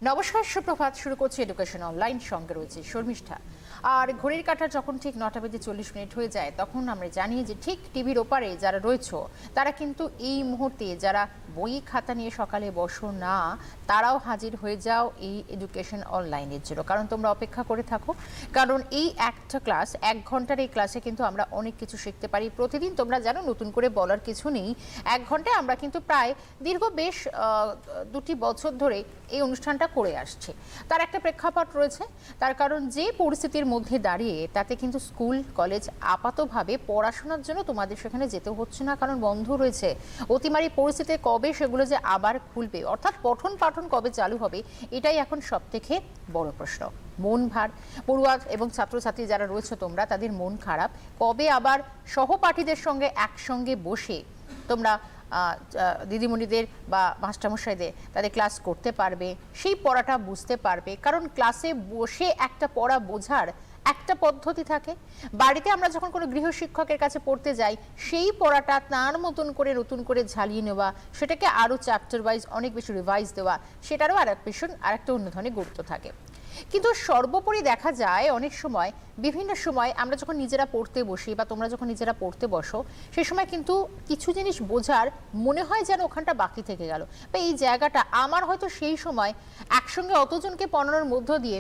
নমস্কার, সুপ্রভাত। শুরু করছি এডুকেশন অনলাইন, সঙ্গে রয়েছে শর্মিষ্ঠা। আর ঘড়ির কাঁটা যখন ঠিক 9:40 হয়ে যায়, তখন আমরা জানি যে ঠিক টিভির ওপারে যারা রয়েছে তারা কিন্তু এই মুহূর্তে যারা বই খাতা নিয়ে সকালে বসো না, তারাও হাজির হয়ে যাও এই এডুকেশন অনলাইনের জন্য। কারণ তোমরা অপেক্ষা করে থাকো, কারণ এই একটা ক্লাস, 1 ঘন্টার এই ক্লাসে কিন্তু আমরা অনেক কিছু শিখতে পারি প্রতিদিন। তোমরা জানো, নতুন করে বলার কিছু নেই। 1 ঘন্টায় আমরা কিন্তু প্রায় দীর্ঘ বেশ 2টি বছর ধরে এই অনুষ্ঠানটা করে আসছে। তার একটা প্রেক্ষাপট রয়েছে, তার কারণ যে পরিস্থিতির মধ্যে দাঁড়িয়ে তাতে কিন্তু স্কুল কলেজ আপাতভাবে পড়াশোনার জন্য তোমাদের সেখানে যেতে হচ্ছে না, কারণ বন্ধ রয়েছে। অতিমারি পরিস্থিতিতে কবে সেগুলো যে আবার খুলবে, অর্থাৎ পঠন পাঠন কবে চালু হবে, এটাই এখন সবথেকে বড় প্রশ্ন। মন ভার পড়ুয়া এবং ছাত্রছাত্রী যারা রয়েছে তোমরা, তাদের মন খারাপ। কবে আবার সহপাঠীদের সঙ্গে একসঙ্গে বসে তোমরা দিদিমণিদের বা মাস্টারমশাইদের তাদের ক্লাস করতে পারবে, সেই পড়াটা বুঝতে পারবে। কারণ ক্লাসে বসে একটা পড়া বোঝার একটা পদ্ধতি থাকে। বাড়িতে আমরা যখন কোনো গৃহশিক্ষকের কাছে পড়তে যাই, সেই পড়াটা তার মতন করে নতুন করে ঝালিয়ে নেওয়া, সেটাকে আরও চ্যাপ্টার ওয়াইজ অনেক বেশি রিভাইজ দেওয়া, সেটারও আরেকটা অন্য ধরনের গুরুত্ব থাকে। কিন্তু সর্বোপরি দেখা যায় অনেক সময়, বিভিন্ন সময় আমরা যখন নিজেরা পড়তে বসি বা তোমরা যখন নিজেরা পড়তে বসো, সেই সময় কিন্তু কিছু জিনিস বোঝার মনে হয় যেন ওখানটা বাকি থেকে গেল, বা এই জায়গাটা আমার হয়তো সেই সময় একসঙ্গে অতজনকে পড়ানোর মধ্য দিয়ে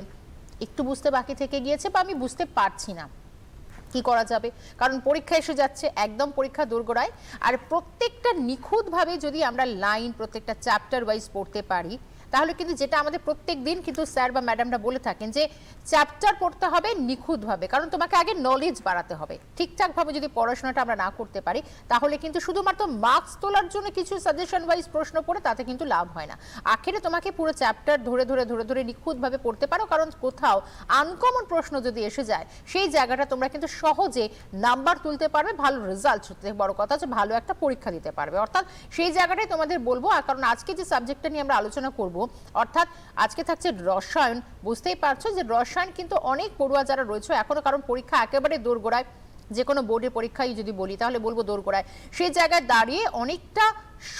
একটু বুঝতে বাকি থেকে গিয়েছে, বা আমি বুঝতে পারছি না। কি করা যাবে? কারণ পরীক্ষা এসে যাচ্ছে, একদম পরীক্ষা দোরগোড়ায়। আর প্রত্যেকটা নিখুঁতভাবে যদি আমরা লাইন, প্রত্যেকটা চ্যাপ্টার ওয়াইজ পড়তে পারি, তাহলে কিন্তু যেটা আমাদের প্রত্যেক দিন কিন্তু স্যার বা ম্যাডামরা বলে থাকেন যে চ্যাপ্টার পড়তে হবে নিখুঁতভাবে, কারণ তোমাকে আগে নলেজ বাড়াতে হবে। ঠিকঠাকভাবে যদি পড়াশোনাটা আমরা না করতে পারি, তাহলে কিন্তু শুধুমাত্র মার্কস তোলার জন্য কিছু সাজেশন ওয়াইজ প্রশ্ন পড়ে তাতে কিন্তু লাভ হয় না। আখেরে তোমাকে পুরো চ্যাপ্টার ধরে ধরে ধরে ধরে নিখুঁতভাবে পড়তে পারো, কারণ কোথাও আনকমন প্রশ্ন যদি এসে যায়, সেই জায়গাটা তোমরা কিন্তু সহজে নাম্বার তুলতে পারবে, ভালো রেজাল্ট হতে, বড় কথা হচ্ছে ভালো একটা পরীক্ষা দিতে পারবে। অর্থাৎ সেই জায়গাটাই তোমাদের বলবো। আর কারণ আজকে যে সাবজেক্টটা নিয়ে আমরা আলোচনা করব, অর্থাৎ আজকে থাকছে রসায়ন। বুঝতেই পারছো যে রসায়ন কিন্তু অনেক পড়ুয়া যারা রয়েছে এখনো, কারণ পরীক্ষা একেবারে দোরগোড়ায়, যে কোনো বোর্ডের পরীক্ষায় যদি বলি তাহলে বলবো দোরগোড়ায়, সেই জায়গায় দাঁড়িয়ে অনেকটা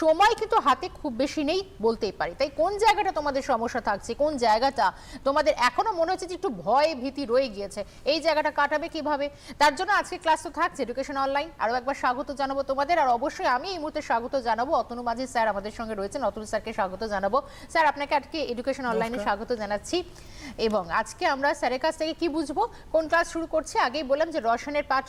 সময় কিন্তু হাতে খুব বেশি নেই বলতেই পারি। তাই কোন জায়গাটা তোমাদের সমস্যা থাকছে, কোন জায়গাটা তোমাদের এখনো মনে হচ্ছে যে একটু ভয় ভীতি রয়ে গিয়েছে, এই জায়গাটা কাটাবে কিভাবে, তার জন্য আজকে ক্লাস তো থাকছে এডুকেশন অনলাইন। আরও একবার স্বাগত জানাবো তোমাদের। আর অবশ্যই আমি এই মুহূর্তে স্বাগত জানাবো অতনু মাঝি স্যার আমাদের সঙ্গে রয়েছেন, অতনু স্যারকে স্বাগত জানাবো। স্যার, আপনাকে আজকে এডুকেশন অনলাইনে স্বাগত জানাচ্ছি। এবং আজকে আমরা স্যারের কাছ থেকে কি বুঝবো, কোন ক্লাস শুরু করছি? আগেই বললাম যে রসায়নের পাঠ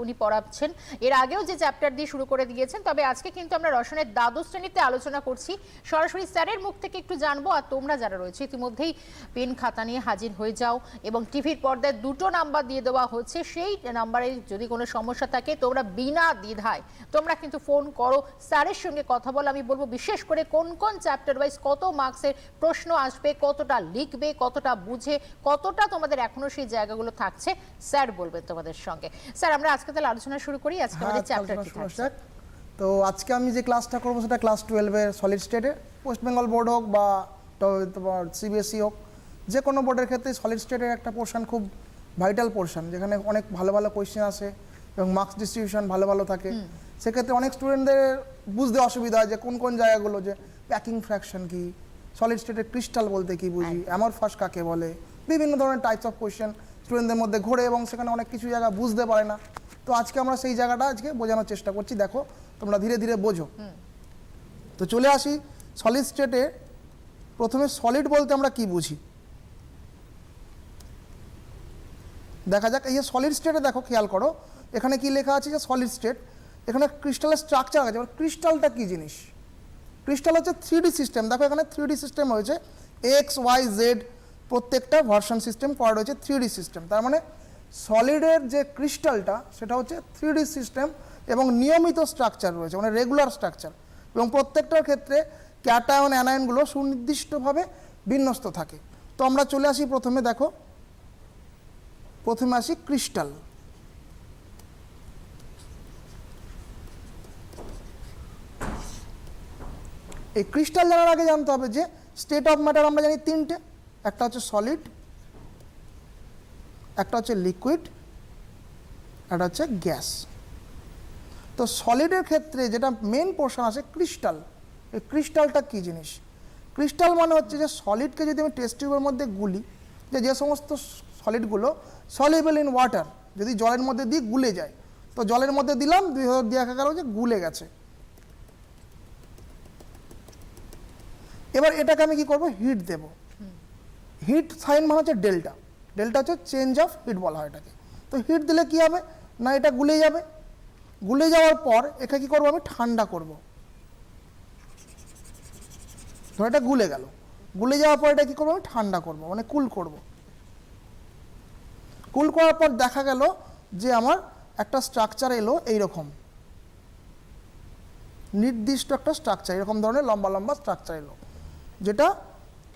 উনি পড়াচ্ছেন, এর আগেও যে চ্যাপ্টার দিয়ে শুরু করে দিয়েছেন। তবে আজকে কিন্তু আমরা রসায়নের দ্বাদশ শ্রেণীতে আলোচনা করছি। সরাসরি স্যারের মুখ থেকে একটু জানবো। আর তোমরা যারা রয়েছে ইতিমধ্যেই পেন খাতা নিয়ে হাজির হয়ে যাও, এবং টিভির পর্দায় 2টো নাম্বার দিয়ে দেওয়া হচ্ছে। সেই নাম্বারে যদি কোনো সমস্যা থাকে, তোমরা বিনা দ্বিধায় তোমরা কিন্তু ফোন করো, স্যারের সঙ্গে কথা বলো। আমি বলবো বিশেষ করে কোন কোন চ্যাপ্টার ওয়াইজ কত মার্কসের প্রশ্ন আসবে, কতটা লিখবে, কতটা বুঝে, কতটা তোমাদের এখনো সেই জায়গাগুলো থাকছে, স্যার বলবেন তোমাদের সঙ্গে। স্যার, আমরা আজকে তাহলে আলোচনা শুরু করি। আজকে আমাদের চ্যাপ্টার কি থাকছে? তো আজকে আমি যে ক্লাসটা করবো সেটা ক্লাস 12-এর সলিড স্টেটে, ওয়েস্ট বেঙ্গল বোর্ড হোক বা তোমার সিবিএসই হোক, যে কোনো বোর্ডের ক্ষেত্রে সলিড স্টেটের একটা পোর্শন খুব ভাইটাল পোর্শন, যেখানে অনেক ভালো ভালো কোয়েশ্চেন আসে এবং মার্কস ডিস্ট্রিবিউশন ভালো ভালো থাকে। সেক্ষেত্রে অনেক স্টুডেন্টদের বুঝতে অসুবিধা হয় যে কোন কোন জায়গাগুলো, যে প্যাকিং ফ্র্যাকশন কি, সলিড স্টেটের ক্রিস্টাল বলতে কি বুঝি, অ্যামরফাস কাকে বলে, বিভিন্ন ধরনের টাইপস অফ কোয়েশ্চেন স্টুডেন্টদের মধ্যে ঘোরে এবং সেখানে অনেক কিছু জায়গা বুঝতে পারে না। তো আজকে আমরা সেই জায়গাটা আজকে বোঝানোর চেষ্টা করছি, দেখো তোমরা ধীরে ধীরে বোঝো। তো চলে আসি সলিড স্টেটে। প্রথমে সলিড বলতে আমরা কি বুঝি দেখা যাক। এই যে সলিড স্টেটে দেখো, খেয়াল করো এখানে কি লেখা আছে, যে সলিড স্টেট, এখানে ক্রিস্টালের স্ট্রাকচার আছে। ক্রিস্টালটা কি জিনিস? ক্রিস্টাল হচ্ছে 3D সিস্টেম। দেখো এখানে 3D সিস্টেম হয়েছে, এক্স ওয়াই জেড প্রত্যেকটা ভার্সন সিস্টেম করা রয়েছে 3D সিস্টেম। তার মানে সলিডের যে ক্রিস্টালটা সেটা হচ্ছে 3D সিস্টেম এবং নিয়মিত স্ট্রাকচার রয়েছে, মানে রেগুলার স্ট্রাকচার, এবং প্রত্যেকটার ক্ষেত্রে ক্যাটায়ন অ্যানায়নগুলো সুনির্দিষ্টভাবে বিন্যস্ত থাকে। তো আমরা চলে আসি প্রথমে, দেখো প্রথমে আসি ক্রিস্টাল। এই ক্রিস্টাল জানার আগে জানতে হবে যে স্টেট অফ ম্যাটার আমরা জানি 3টে, একটা হচ্ছে সলিড, একটা হচ্ছে লিকুইড, একটা হচ্ছে গ্যাস। তো সলিডের ক্ষেত্রে যেটা মেন পোর্শন আছে ক্রিস্টাল। এই ক্রিস্টালটা কি জিনিস? ক্রিস্টাল মানে হচ্ছে যে সলিডকে যদি আমি টেস্ট টিউবের মধ্যে গুলি, যে সমস্ত সলিডগুলো সলিউবল ইন ওয়াটার, যদি জলের মধ্যে দিই গুলে যায়, তো জলের মধ্যে দিলাম দেখা গেল যে গুলে গেছে। এবার এটাকে আমি কি করব, হিট দেব। হিট সাইন মানে হচ্ছে ডেল্টা, ডেল্টা হচ্ছে চেঞ্জ অফ হিট বলা হয় এটাকে। তো হিট দিলে কি হবে না, এটা গুলে যাবে। গুলে যাওয়ার পর একে কি করব, আমি ঠান্ডা করব। ধর এটা গুলে গেল, গুলে যাওয়ার পর এটা কি করবো, আমি ঠান্ডা করব, মানে কুল করব। কুল করার পর দেখা গেল যে আমার একটা স্ট্রাকচার এলো এইরকম, নির্দিষ্ট একটা স্ট্রাকচার, এরকম ধরনের লম্বা লম্বা স্ট্রাকচার এলো, যেটা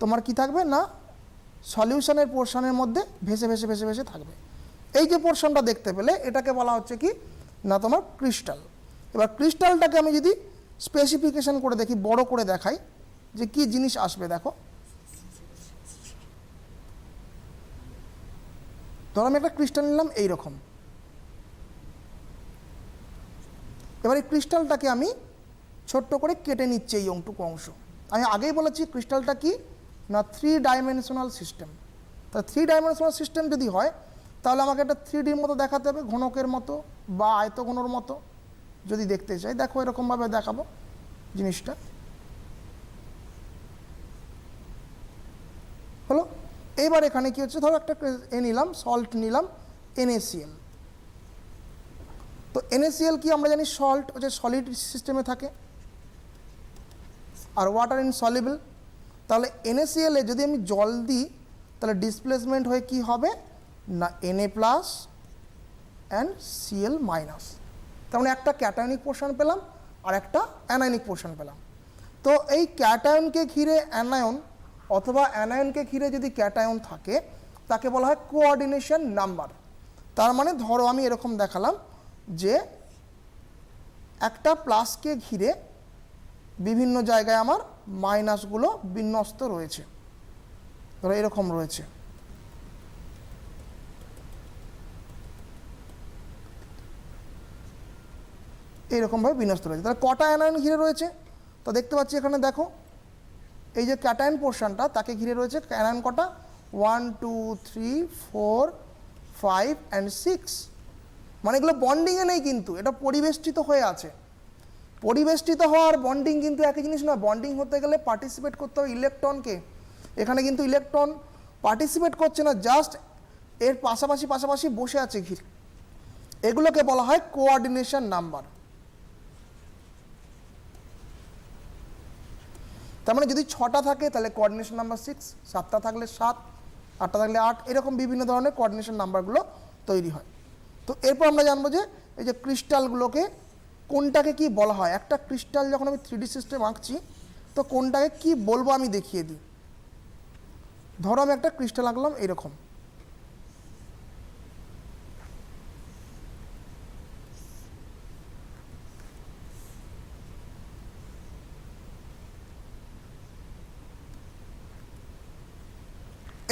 তোমার কি থাকবে না, সলিউশনের পোর্শনের মধ্যে ভেসে ভেসে ভেসে ভেসে থাকবে। এই যে পোর্শনটা দেখতে পেলে এটাকে বলা হচ্ছে কি না তোমার ক্রিস্টাল। এবার ক্রিস্টালটাকে আমি যদি স্পেসিফিকেশন করে দেখি, বড় করে দেখাই যে কি জিনিস আসবে, দেখো ধরো আমি একটা ক্রিস্টাল নিলাম এইরকম। এবার এই ক্রিস্টালটাকে আমি ছোট্ট করে কেটে নিচ্ছি এই অংশ। আমি আগেই বলেছি ক্রিস্টালটা কি না 3 ডাইমেনশনাল সিস্টেম। তা 3 ডাইমেনশনাল সিস্টেম যদি হয় তাহলে আমাকে একটা 3Dর মতো দেখাতে হবে, ঘনকের মতো বা আয়তঘনর মতো যদি দেখতে চাই। দেখো এরকমভাবে দেখাবো জিনিসটা, হলো। এইবার এখানে কি হচ্ছে, ধরো একটা নিলাম সল্ট, নিলাম NaCl। তো NaCl কি আমরা জানি সল্ট হচ্ছে সলিড সিস্টেমে থাকে আর ওয়াটার ইনসলিবল। তাহলে NaCl এ যদি আমি জল দিই তাহলে ডিসপ্লেসমেন্ট হয়ে কি হবে না Na plus and Cl minus. তার মানে একটা ক্যাটায়নিক পোর্শন পেলাম আর একটা অ্যানায়নিক পোর্শন পেলাম। তো এই ক্যাটায়নকে ঘিরে অ্যানায়ন অথবা অ্যানায়নকে ঘিরে যদি ক্যাটায়ন থাকে তাকে বলা হয় কোঅর্ডিনেশন নাম্বার। তার মানে ধরো আমি এরকম দেখালাম যে একটা প্লাসকে ঘিরে বিভিন্ন জায়গায় আমার মাইনাসগুলো বিন্যস্ত রয়েছে, ধরো এরকম রয়েছে। এইরকমভাবে বিন্যস্ত রয়েছে। তাহলে কটা অ্যানায়ন ঘিরে রয়েছে, তো দেখতে পাচ্ছি এখানে দেখো এই যে ক্যাটায়ন পোর্শনটা তাকে ঘিরে রয়েছে অ্যানায়ন কটা, 1 2 3 4 5 and 6। মানে এগুলো বন্ডিংয়ে নেই, কিন্তু এটা পরিবেষ্টিত হয়ে আছে। পরিবেষ্টিত হওয়ার বন্ডিং কিন্তু একই জিনিস নয়। বন্ডিং হতে গেলে পার্টিসিপেট করতে হবে ইলেকট্রনকে। এখানে কিন্তু ইলেকট্রন পার্টিসিপেট করছে না, জাস্ট এর পাশাপাশি পাশাপাশি বসে আছে ঘিরে। এগুলোকে বলা হয় কোঅর্ডিনেশন নাম্বার। তার মানে যদি 6টা থাকে তাহলে কোঅর্ডিনেশন নাম্বার 6, 7টা থাকলে 7, 8টা থাকলে 8, এরকম বিভিন্ন ধরনের কোঅর্ডিনেশন নাম্বারগুলো তৈরি হয়। তো এরপর আমরা জানবো যে এই যে ক্রিস্টালগুলোকে কোনটাকে কি বলা হয়। একটা ক্রিস্টাল যখন আমি 3D সিস্টেম আঁকছি তো কোনটাকে কি বলবো আমি দেখিয়ে দিই। ধরো আমি একটা ক্রিস্টাল আঁকলাম এরকম,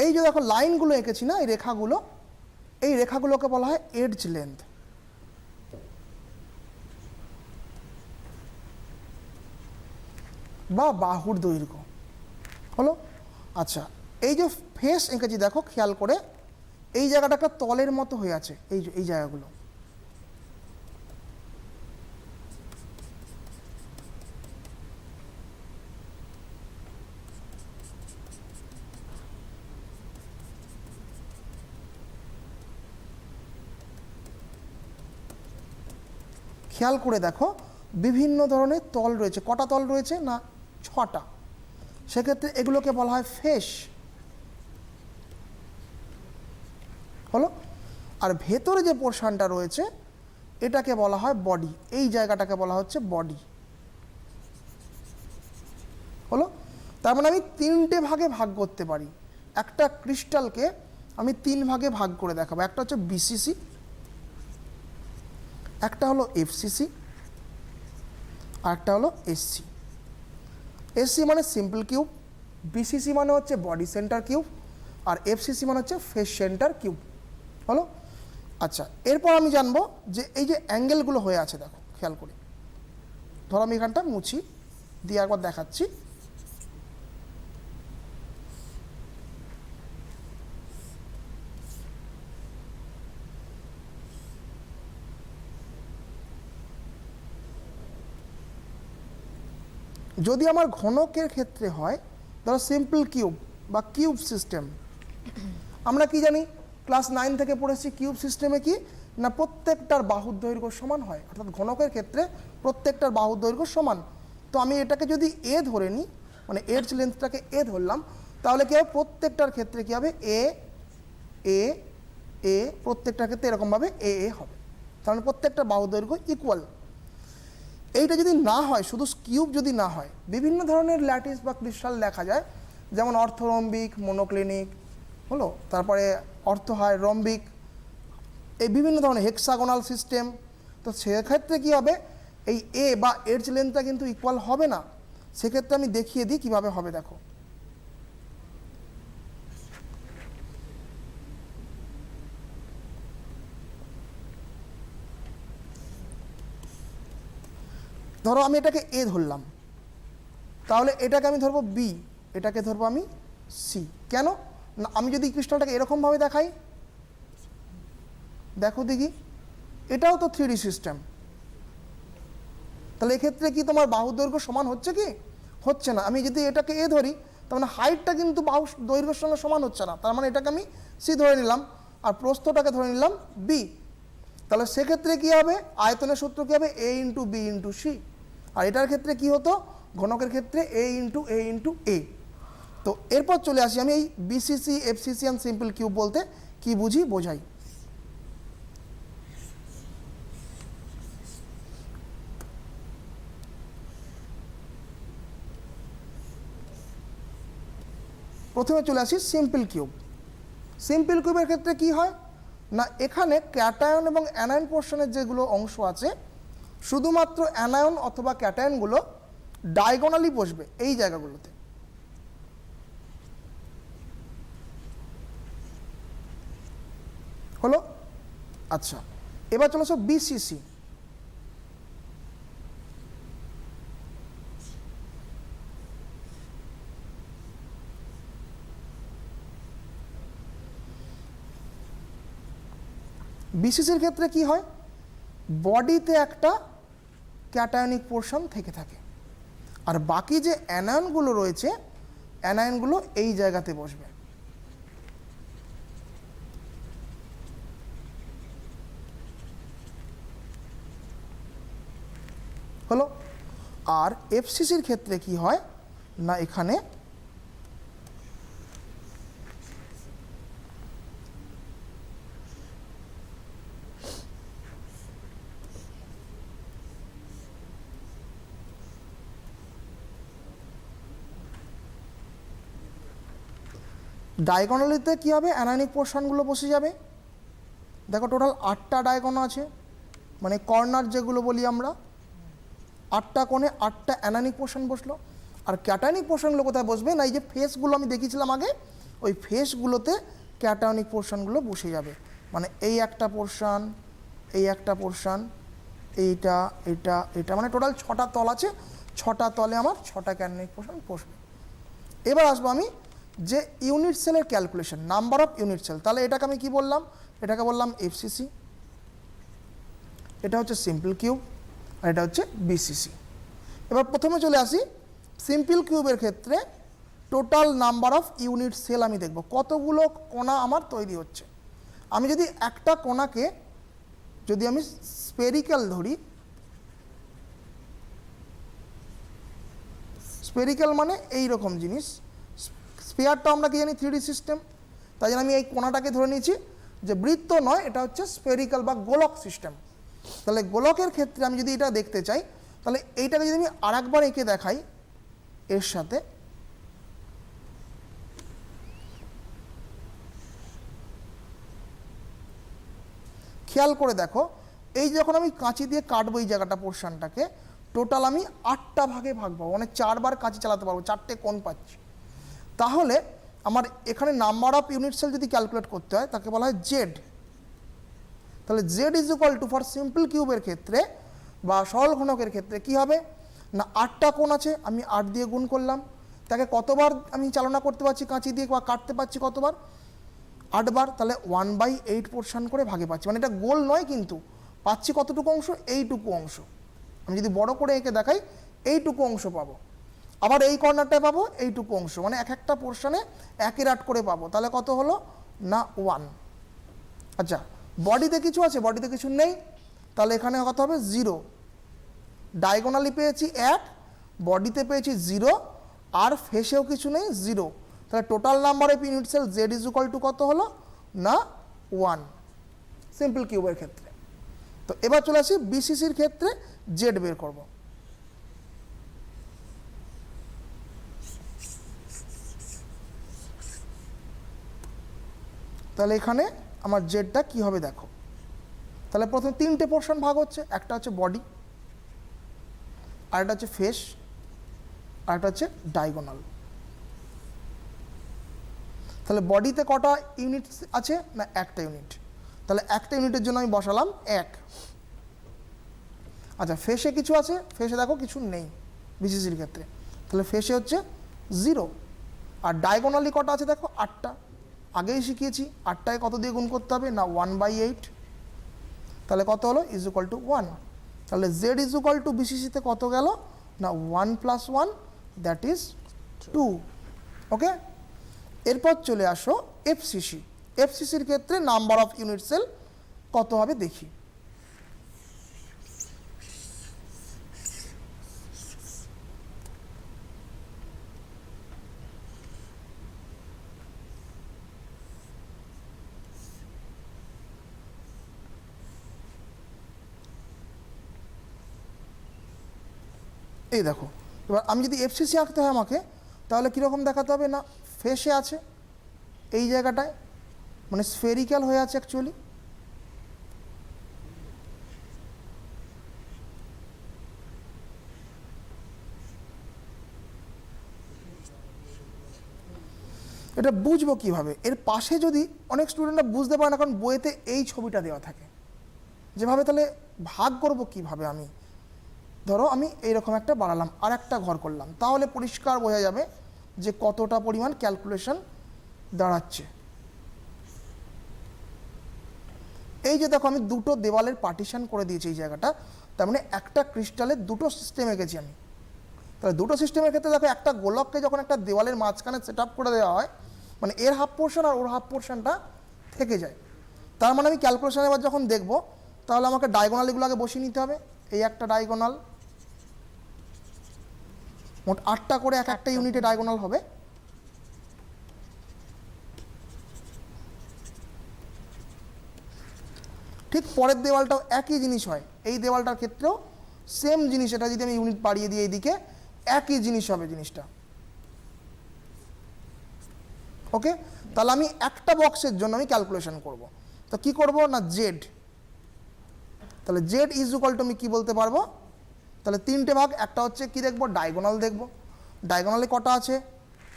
এই যে দেখো লাইনগুলো এঁকেছি না, এই রেখাগুলো, এই রেখাগুলোকে বলা হয় এডজ লেন্থ বা বাহুর দৈর্ঘ্য, হলো। আচ্ছা, এই যে ফেস এঁকেছি দেখো খেয়াল করে, এই জায়গাটা একটা তলের মতো হয়ে আছে, এই জায়গাগুলো। খেয়াল করে দেখো বিভিন্ন ধরনের তল রয়েছে। কটা তল রয়েছে না 6টা। সেক্ষেত্রে এগুলোকে বলা হয় ফেস, হলো। আর ভেতরে যে পোর্শনটা রয়েছে এটাকে বলা হয় বডি। এই জায়গাটাকে বলা হচ্ছে বডি, হলো। তার মানে আমি 3টে ভাগে ভাগ করতে পারি। একটা ক্রিস্টালকে আমি 3 ভাগে ভাগ করে দেখাবো। একটা হচ্ছে BCC, একটা হলো FCC, আর একটা হলো SC। SC মানে সিম্পল কিউব, BCC মানে হচ্ছে বডি সেন্টার কিউব, আর FCC মানে হচ্ছে ফেস সেন্টার কিউব, হলো। আচ্ছা, এরপর আমি জানবো যে এই যে অ্যাঙ্গেলগুলো হয়ে আছে দেখো খেয়াল করে। ধরো আমি এখানটা মুছি দিয়ে একবার দেখাচ্ছি। যদি আমার ঘনকের ক্ষেত্রে হয়, ধরো সিম্পল কিউব বা কিউব সিস্টেম, আমরা কি জানি ক্লাস 9 থেকে পড়েছি কিউব সিস্টেমে কি না প্রত্যেকটার বাহুর দৈর্ঘ্য সমান হয়, অর্থাৎ ঘনকের ক্ষেত্রে প্রত্যেকটার বাহুর দৈর্ঘ্য সমান। তো আমি এটাকে যদি এ ধরে নিই, মানে এর লেন্থটাকে এ ধরলাম, তাহলে কী হবে প্রত্যেকটার ক্ষেত্রে কী হবে এ এ এ, প্রত্যেকটার ক্ষেত্রে এরকমভাবে এ এ হবে, তাহলে প্রত্যেকটা বাহুর দৈর্ঘ্য ইকুয়াল। এইটা যদি না হয়, শুধু কিউব যদি না হয়, বিভিন্ন ধরনের ল্যাটিস বা ক্রিস্টাল দেখা যায়, যেমন অর্থরম্বিক, মোনোক্লিনিক হলো, তারপরে অর্থ হয় রম্বিক, এই বিভিন্ন ধরনের হেক্সাগোনাল সিস্টেম। তো সেক্ষেত্রে কী হবে, এই এ বা এডজ লেন্থটা কিন্তু ইকুয়াল হবে না। সেক্ষেত্রে আমি দেখিয়ে দিই কীভাবে হবে, দেখো। ধরো আমি এটাকে এ ধরলাম, তাহলে এটাকে আমি ধরবো বি, এটাকে ধরবো আমি সি। কেন না, আমি যদি ক্রিস্টালটাকে এরকমভাবে দেখাই, দেখো দেখি, এটাও তো 3D সিস্টেম, তাহলে এক্ষেত্রে কি তোমার বাহু দৈর্ঘ্য সমান হচ্ছে কি? হচ্ছে না। আমি যদি এটাকে এ ধরি, তার মানে হাইটটা কিন্তু বাহু দৈর্ঘ্যের সঙ্গে সমান হচ্ছে না, তার মানে এটাকে আমি সি ধরে নিলাম, আর প্রস্থটাকে ধরে নিলাম বি। তাহলে সেক্ষেত্রে কী হবে, আয়তনের সূত্র কী হবে, এ ইন্টু বি ইন্টু সি। আর এটার ক্ষেত্রে কি হতো, ঘনকের ক্ষেত্রে এ ইন্টু এ। তো এরপর চলে আসি আমি এই BCC, FCC and simple cube বলতে কি বুঝি, বোঝাই। প্রথমে চলে আসি সিম্পল কিউব। সিম্পল কিউবের ক্ষেত্রে কি হয় না, এখানে ক্যাটায়ন এবং অ্যানায়ন পোর্শনের যেগুলো অংশ আছে, শুধুমাত্র অ্যানায়ন অথবা ক্যাটায়নগুলো ডায়াগোনালি বসবে এই জায়গাগুলোতে। হলো? আচ্ছা, এবার চলে আসো বিসিসি। বিসিসির ক্ষেত্রে কি হয়, বডিতে একটা ক্যাটায়নিক পোর্শন থেকে থাকে, আর বাকি যে অ্যানায়নগুলো রয়েছে, অ্যানায়নগুলো এই জায়গাতে বসবে। হলো? আর এফসিসির ক্ষেত্রে কি হয় না, এখানে ডায়াগোনালিতে কী হবে, অ্যানায়নিক পোর্শনগুলো বসে যাবে। দেখো টোটাল 8টা ডায়াগোন আছে, মানে কর্নার যেগুলো বলি আমরা, 8টা কোণে 8টা অ্যানায়নিক পোর্শন বসলো। আর ক্যাটায়নিক পোর্শনগুলো কোথায় বসবে না, এই যে ফেসগুলো আমি দেখিয়েছিলাম আগে, ওই ফেসগুলোতে ক্যাটায়নিক পোর্শনগুলো বসে যাবে। মানে এই একটা পোর্শন, এই একটা পোর্শন, এইটা এটা এটা, মানে টোটাল 6টা তল আছে, 6টা তলে আমার 6টা ক্যাটায়নিক পোর্শন বসবে। এবার আসবো আমি যে ইউনিট সেলের calculation, number of unit cell. তাহলে এটাকে আমি কি বললাম, এটাকে বললাম এফসিসি, এটা হচ্ছে সিম্পল কিউব, আর এটা হচ্ছে বিসিসি। এবার প্রথমে চলে আসি সিম্পল কিউবের ক্ষেত্রে total number of unit cell আমি দেখব, কতগুলো কোণা আমার তৈরি হচ্ছে। আমি যদি একটা কোণাকে যদি আমি স্পেরিক্যাল ধরি, স্পেরিক্যাল মানে এই রকম জিনিস, স্পেয়ারটা আমরা কি জানি 3D সিস্টেম, তাই জন্য আমি এই কোণাটাকে ধরে নিয়েছি যে বৃত্ত নয়, এটা হচ্ছে স্পেরিক্যাল বা গোলক সিস্টেম। তাহলে গোলকের ক্ষেত্রে আমি যদি এটা দেখতে চাই, তাহলে এইটাকে যদি আমি আরেকবার এঁকে দেখাই এর সাথে, খেয়াল করে দেখো, এই যখন আমি কাঁচি দিয়ে কাটবো এই জায়গাটা পোর্শনটাকে, টোটাল আমি 8টা ভাগে ভাগ পাবো, মানে 4বার কাঁচি চালাতে পারবো, 4টে কোণ পাচ্ছি। তাহলে আমার এখানে নাম্বার অফ ইউনিট সেল যদি ক্যালকুলেট করতে হয়, তাকে বলা হয় জেড। তাহলে Z is equal two, for simple কিউবের ক্ষেত্রে বা সরল ঘনকের ক্ষেত্রে কি হবে না, 8টা কোণ আছে, আমি 8 দিয়ে গুণ করলাম, তাকে কতবার আমি চালনা করতে পারছি কাঁচি দিয়ে বা কাটতে পারছি কতবার, 8বার। তাহলে 1/8 পোর্শন করে ভাগে পাচ্ছি, মানে এটা গোল নয় কিন্তু পাচ্ছি কতটুকু অংশ, এইটুকু অংশ। আমি যদি বড় করে এঁকে দেখাই, এইটুকু অংশ পাবো। আবার এই কর্নারটায় পাবো এইটুকু অংশ, মানে এক একটা পোর্শনে একই রাট করে পাবো। তাহলে কত হলো না 1। আচ্ছা, বডিতে কিছু আছে? বডিতে কিছু নেই, তাহলে এখানে কত হবে 0। ডায়াগোনালি পেয়েছি 1, বডিতে পেয়েছি 0, আর ফেসেও কিছু নেই 0। তাহলে total number of unit cell z is equal to কত হলো না 1, সিম্পল কিউবের ক্ষেত্রে। তো এবার চলে আসি বিসিসির ক্ষেত্রে জেড বের করব। তাহলে এখানে আমার জেডটা কি হবে দেখো। তাহলে প্রথমে 3টে পোর্শন ভাগ হচ্ছে, একটা হচ্ছে বডি, আরেকটা হচ্ছে ফেস, আরেকটা হচ্ছে ডায়াগোনাল। তাহলে বডিতে কটা ইউনিট আছে না একটা ইউনিট, তাহলে একটা ইউনিটের জন্য আমি বসালাম 1। আচ্ছা, ফেসে কিছু আছে? ফেসে দেখো কিছু নেই বিসিসির ক্ষেত্রে, তাহলে ফেসে হচ্ছে 0। আর ডায়াগোনালি কটা আছে দেখো 8টা, আগেই শিখিয়েছি 8টায় কত দিয়ে গুণ করতে হবে না 1/8, তাহলে কত হলো ইজ ইকুয়াল টু 1। তাহলে জেড ইজ ইকুয়াল টু বিসিসিতে কত গেল না 1 + 1 দ্যাট ইজ 2। ওকে, এরপর চলে আসো এফসিসি। এফসিসির ক্ষেত্রে নাম্বার অফ ইউনিট সেল কত হবে দেখি। এই দেখো, এবার আমি যদি এফসিসি আঁকতে হয় আমাকে, তাহলে কীরকম দেখাতে হবে না ফেসে আছে এই জায়গাটায়, মানে স্ফেরিক্যাল হয়ে আছে অ্যাকচুয়ালি। এটা বুঝবো কিভাবে? এর পাশে যদি অনেক স্টুডেন্টরা বুঝতে পারে না, কারণ বইতে এই ছবিটা দেওয়া থাকে যেভাবে, তাহলে ভাগ করব কিভাবে আমি? ধরো আমি এইরকম একটা বানালাম, আর একটা ঘর করলাম, তাহলে পরিষ্কার বোঝা যাবে যে কতটা পরিমাণ ক্যালকুলেশন দাঁড়াচ্ছে। এই যে দেখো, আমি দুটো দেওয়ালের পার্টিশন করে দিয়েছি এই জায়গাটা, তার মানে একটা ক্রিস্টালের দুটো সিস্টেম এঁকেছি আমি। তাহলে দুটো সিস্টেমের ক্ষেত্রে দেখো, একটা গোলককে যখন একটা দেওয়ালের মাঝখানে সেট আপ করে দেওয়া হয়, মানে এর হাফ পোর্শন আর ওর হাফ পোর্শনটা থেকে যায়। তার মানে আমি ক্যালকুলেশন এবার যখন দেখব, তাহলে আমাকে ডায়াগোনালগুলো আগে বসিয়ে নিতে হবে। এই একটা ডায়াগোনাল, মোট 8টা করে এক একটা ইউনিটে ডায়াগোনাল হবে। ঠিক পরের দেওয়ালটাও একই জিনিস হয়, এই দেওয়ালটার ক্ষেত্রেও সেম জিনিস। এটা যদি আমি ইউনিট বাড়িয়ে দিই এইদিকে, একই জিনিস হবে জিনিসটা। ওকে, তাহলে আমি একটা বক্সের জন্য আমি ক্যালকুলেশন করব। তো কি করব না জেড, তাহলে জেড ইজ ইকুয়াল টু আমি কী বলতে পারবো? তাহলে 3টে ভাগ, একটা হচ্ছে কি দেখবো ডায়াগোনাল দেখব। ডায়াগোনালে কটা আছে?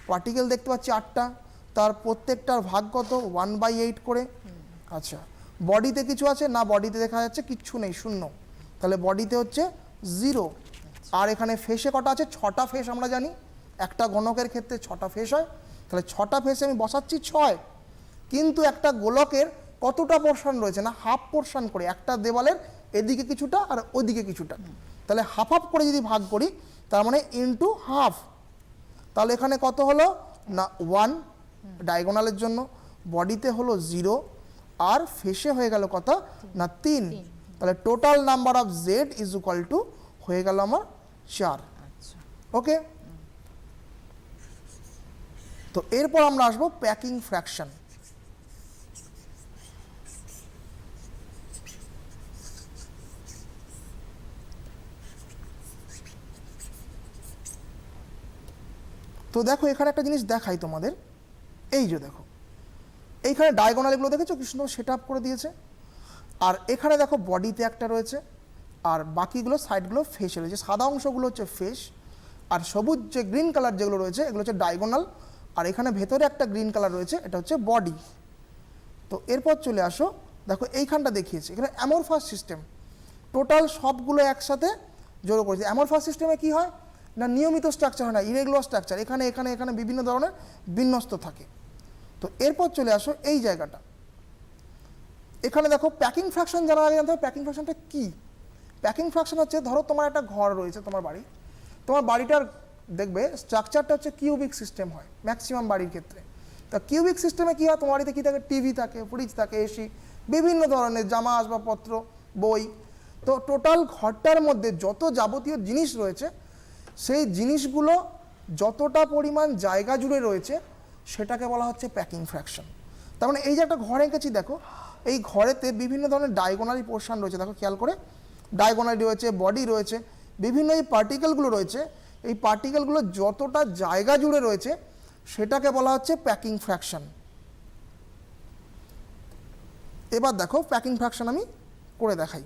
পার্টিকেল দেখতে পাচ্ছি 8টা, তার প্রত্যেকটার ভাগ কত 1/8 করে। আচ্ছা, বডিতে কিছু আছে না? বডিতে দেখা যাচ্ছে কিচ্ছু নেই, 0, তাহলে বডিতে হচ্ছে 0। আর এখানে ফেসে কটা আছে? 6টা ফেস আমরা জানি, একটা ঘনকের ক্ষেত্রে 6টা ফেস হয়, তাহলে 6টা ফেসে আমি বসাচ্ছি 6। কিন্তু একটা গোলকের কতটা পোর্শন রয়েছে না হাফ পোর্শন করে, একটা দেওয়ালের এদিকে কিছুটা আর ওদিকে কিছুটা, তাহলে হাফ হাফ করে যদি ভাগ করি, তার মানে ইনটু হাফ। তাহলে এখানে কত হলো না 1 ডায়াগোনালের জন্য, বডিতে হলো 0, আর ফেসে হয়ে গেল কত না 3। তাহলে total number of Z is equal two হয়ে গেল আমার 4। ওকে, তো এরপর আমরা আসবো প্যাকিং ফ্র্যাকশন। তো দেখো, এখানে একটা জিনিস দেখাই তোমাদের, এই যে দেখো এইখানে ডায়াগোনালগুলো দেখেছো কি সুন্দর সেট আপ করে দিয়েছে, আর এখানে দেখো বডিতে একটা রয়েছে, আর বাকিগুলো সাইডগুলো ফেসে রয়েছে। সাদা অংশগুলো হচ্ছে ফেস, আর সবুজ যে গ্রিন কালার যেগুলো রয়েছে এগুলো হচ্ছে ডায়াগোনাল, আর এখানে ভেতরে একটা গ্রিন কালার রয়েছে, এটা হচ্ছে বডি। তো এরপর চলে আসো, দেখো এইখানটা দেখিয়েছে, এখানে অ্যামরফাস সিস্টেম, টোটাল সবগুলো একসাথে জড়ো করেছে। অ্যামরফাস সিস্টেমে কি হয় না নিয়মিত স্ট্রাকচার হয় না, ইরেগুলার স্ট্রাকচার, এখানে এখানে এখানে বিভিন্ন ধরনের বিন্যস্ত থাকে। তো এরপর চলে আসো এই জায়গাটা, এখানে দেখো প্যাকিং ফ্র্যাকশন জানার আগে জানতে হবে প্যাকিং ফ্র্যাকশনটা কী। প্যাকিং ফ্র্যাকশন হচ্ছে, ধরো তোমার একটা ঘর রয়েছে তোমার বাড়ি, তোমার বাড়িটার দেখবে স্ট্রাকচারটা হচ্ছে কিউবিক সিস্টেম হয় ম্যাক্সিমাম বাড়ির ক্ষেত্রে। তা কিউবিক সিস্টেমে কী হয়, তোমার বাড়িতে কী থাকে, টিভি থাকে, ফ্রিজ থাকে, এসি, বিভিন্ন ধরনের জামা আসবাবপত্র, বই। তো টোটাল ঘরটার মধ্যে যত যাবতীয় জিনিস রয়েছে সেই জিনিসগুলো যতটা পরিমাণ জায়গা জুড়ে রয়েছে সেটাকে বলা হচ্ছে প্যাকিং ফ্র্যাকশন। তার মানে এই যে একটা ঘর এঁকেছি দেখো, এই ঘরেতে বিভিন্ন ধরনের ডায়াগোনালি পোর্শন রয়েছে, দেখো খেয়াল করে, ডায়াগোনালি রয়েছে, বডি রয়েছে, বিভিন্ন এই পার্টিকেলগুলো রয়েছে, এই পার্টিকেলগুলো যতটা জায়গা জুড়ে রয়েছে সেটাকে বলা হচ্ছে প্যাকিং ফ্র্যাকশন। এবার দেখো প্যাকিং ফ্র্যাকশন আমি করে দেখাই।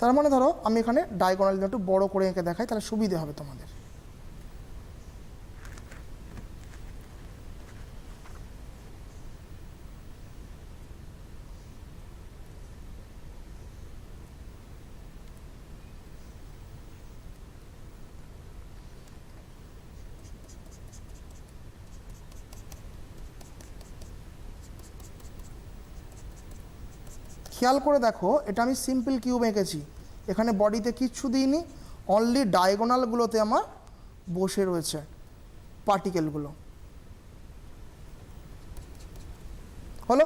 তার মানে ধরো আমি এখানে ডায়াগোনাল একটু বড় করে এঁকে দেখাই, তাহলে সুবিধে হবে তোমাদের। খেয়াল করে দেখো, এটা আমি সিম্পল কিউব এঁকেছি, এখানে বডিতে কিচ্ছু দিইনি, অনলি ডায়াগোনালগুলোতে আমার বসে রয়েছে পার্টিকেলগুলো। হলো?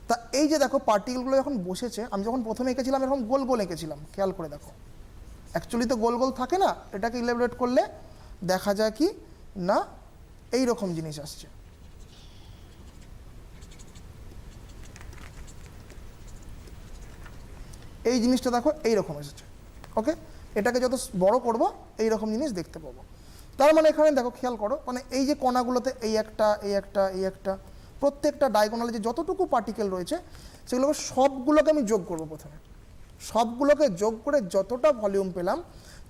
তা এই যে দেখো পার্টিকেলগুলো যখন বসেছে, আমি যখন প্রথমে এঁকেছিলাম এরকম গোল গোল এঁকেছিলাম, খেয়াল করে দেখো, অ্যাকচুয়ালি তো গোল গোল থাকে না, এটাকে ইলাবোরেট করলে দেখা যায় কি না এই রকম জিনিস আসছে। এই জিনিসটা দেখো এইরকম এসেছে, ওকে, এটাকে যত বড় করব এই রকম জিনিস দেখতে পাবো। তার মানে এখানে দেখো খেয়াল করো, মানে এই যে কণাগুলোতে এই একটা, এই একটা, এই একটা, প্রত্যেকটা ডায়াগোনালে যে যতটুকু পার্টিকেল রয়েছে সেগুলোকে সবগুলোকে আমি যোগ করব। প্রথমে সবগুলোকে যোগ করে যতটা ভলিউম পেলাম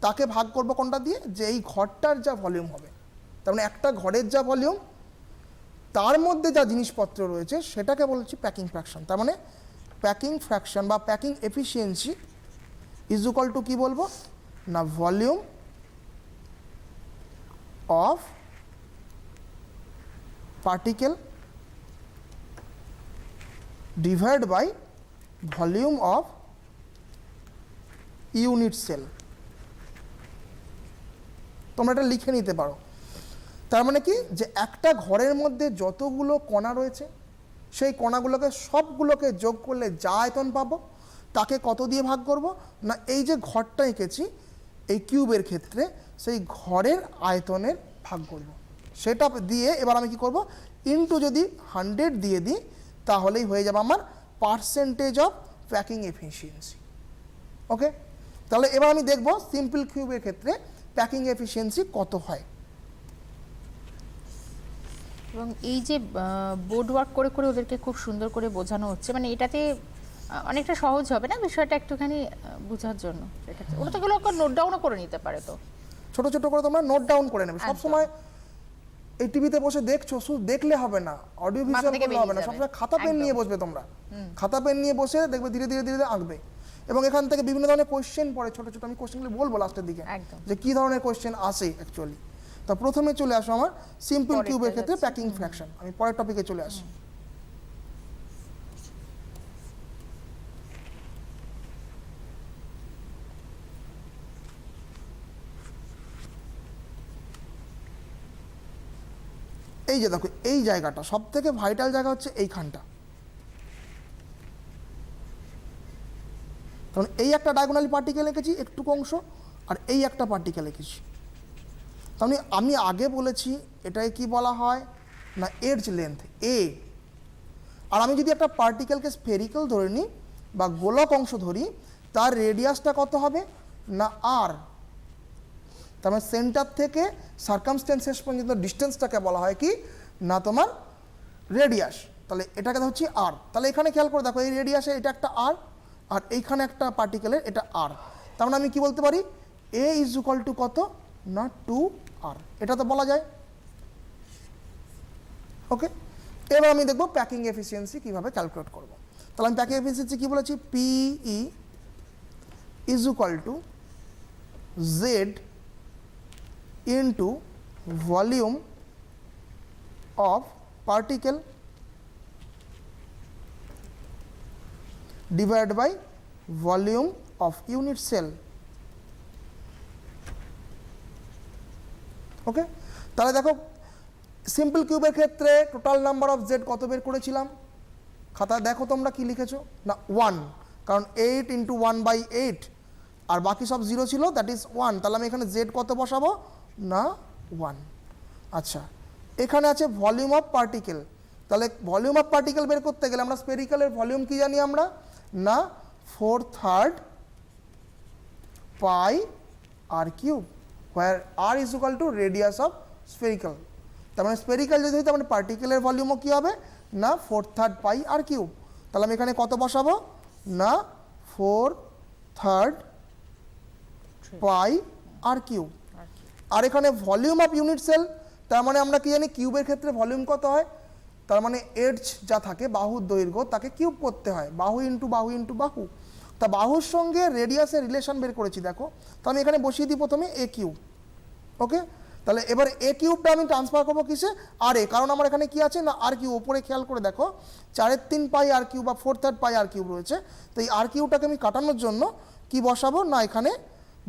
তাকে ভাগ করব কোনটা দিয়ে, যে এই ঘরটার যা ভলিউম হবে। তার মানে একটা ঘরের যা ভলিউম তার মধ্যে যা জিনিসপত্র রয়েছে সেটাকে বলছি প্যাকিং ফ্র্যাকশন। তার মানে প্যাকিং ফ্র্যাকশন বা packing efficiency is equal to কী বলবো না, volume of particle divide by volume of unit cell. তোমরা এটা লিখে নিতে পারো। তার মানে কি, যে একটা ঘরের মধ্যে যতগুলো কণা রয়েছে সেই কণাগুলোকে সবগুলোকে যোগ করলে যা আয়তন পাবো তাকে কত দিয়ে ভাগ করব না, এই যে ঘরটা এঁকেছি এই কিউবের ক্ষেত্রে সেই ঘরের আয়তনের ভাগ করব, সেটা দিয়ে এবার আমি কি করব, ইনটু যদি 100 দিয়ে দিই তাহলেই হয়ে যাবে আমার পার্সেন্টেজ অফ প্যাকিং এফিসিয়েন্সি। ওকে, তাহলে এবার আমি দেখব সিম্পল কিউবের ক্ষেত্রে প্যাকিং এফিসিয়েন্সি কত হয়। এবং এই যে বোর্ড ওয়ার্ক করে করে ওদেরকে খুব সুন্দর করে বোঝানো হচ্ছে, মানে এটাতে অনেকটা সহজ হবে না বিষয়টা একটুখানি বোঝার জন্য? সেক্ষেত্রে ওটা তো গুলো নোট ডাউনও করে নিতে পারে, তো ছোট ছোট করে তোমরা নোট ডাউন করে নেবে। সবসময় এই টিভিতে বসে দেখছো, শুধু দেখলে হবে না, অডিও ভিজুয়াল করলে হবে না, সবসময় খাতা পেন নিয়ে বসবে তোমরা, খাতা পেন নিয়ে বসে দেখবে ধীরে ধীরে ধীরে আঁকবে। এবং এখান থেকে বিভিন্ন ধরনের কোয়েশ্চেন পড়ে, ছোট ছোট, আমি কোয়েশ্চেনগুলো বলবো লাস্টের দিকে যে কী ধরনের কোয়েশ্চেন আসে অ্যাকচুয়ালি। তা প্রথমে চলে আসো আমার সিম্পল কিউবের ক্ষেত্রে প্যাকিং ফ্র্যাকশন। আমি পরের টপিকে চলে আসি। এই যে দেখো এই জায়গাটা সব থেকে ভাইটাল জায়গা হচ্ছে এইখানটা। কারণ এই একটা ডায়াগোনালি পার্টিকেল এঁকেছি একটুকু অংশ, আর এই একটা পার্টিকেল এঁকেছি। তাহলে আমি আগে বলেছি এটাকে কি বলা হয় না, এডজ লেন্থ এ। আর আমি যদি একটা পার্টিকেলকে স্ফেরিক্যাল ধরে নিই বা গোলক অংশ ধরি, তার রেডিয়াসটা কত হবে না আর। তার মানে সেন্টার থেকে সার্কামস্টেন্স শেষ পর্যন্ত ডিস্টেন্সটাকে বলা হয় কি না তোমার রেডিয়াস। তাহলে এটাকে হচ্ছে আর। তাহলে এখানে খেয়াল করে দেখো এই রেডিয়াসে এটা একটা আর, আর এইখানে একটা পার্টিকেলের এটা আর। তার মানে আমি কি বলতে পারি, এ ইজ ইকুয়াল টু কত না 2r, এটা তো বলা যায়। ওকে, এবার আমি দেখব প্যাকিং এফিসিয়েন্সি কীভাবে ক্যালকুলেট করব। তাহলে আমি প্যাকিং এফিসিয়েন্সি কী বলেছি, PE is equal to Z into volume of particle divide by volume of unit cell. Okay, তাহলে দেখো সিম্পল কিউবের ক্ষেত্রে টোটাল নাম্বার অফ জেড কত বের করেছিলাম, খাতা দেখো তোমরা কি লিখেছো, না 1, কারণ 8 ইন্টু 1/8 আর বাকি সব 0 ছিল, দ্যাট ইজ 1। তাহলে আমি এখানে জেড কত বসাবো, না 1। আচ্ছা, এখানে আছে ভলিউম অফ পার্টিকেল, তাহলে ভলিউম অফ পার্টিকেল বের করতে গেলে আমরা স্পেরিক্যালের ভলিউম কি জানি আমরা, না 4/3 পাই আর cube, where r is equal to radius of spherical. তার মানে স্পেরিক্যাল যদি হয় তার মানে পার্টিকেলের ভলিউমও কী হবে, না 4/3 পাই আর কিউব। তাহলে আমি এখানে কত বসাবো, না 4/3 পাই আর কিউব। আর এখানে ভলিউম অফ ইউনিট সেল, তার মানে আমরা কি জানি কিউবের ক্ষেত্রে ভলিউম কত হয়, তার মানে এডজ যা থাকে বাহুর দৈর্ঘ্য তাকে কিউব করতে হয়, বাহু ইন্টু বাহু ইন্টু বাহু। তা বাহুর সঙ্গে রেডিয়াসের রিলেশন বের করেছি দেখো, তো আমি এখানে বসিয়ে দিই প্রথমে এ কিউব। ওকে, তাহলে এবার এ কিউবটা আমি ট্রান্সফার করবো কিসে, আর এ, কারণ আমার এখানে কি আছে, না আর কিউব। ওপরে খেয়াল করে দেখো 4/3 পাই আর কিউব বা 4/3 পাই আর কিউব রয়েছে, তো এই আর কিউবটাকে আমি কাটানোর জন্য কি বসাবো, না এখানে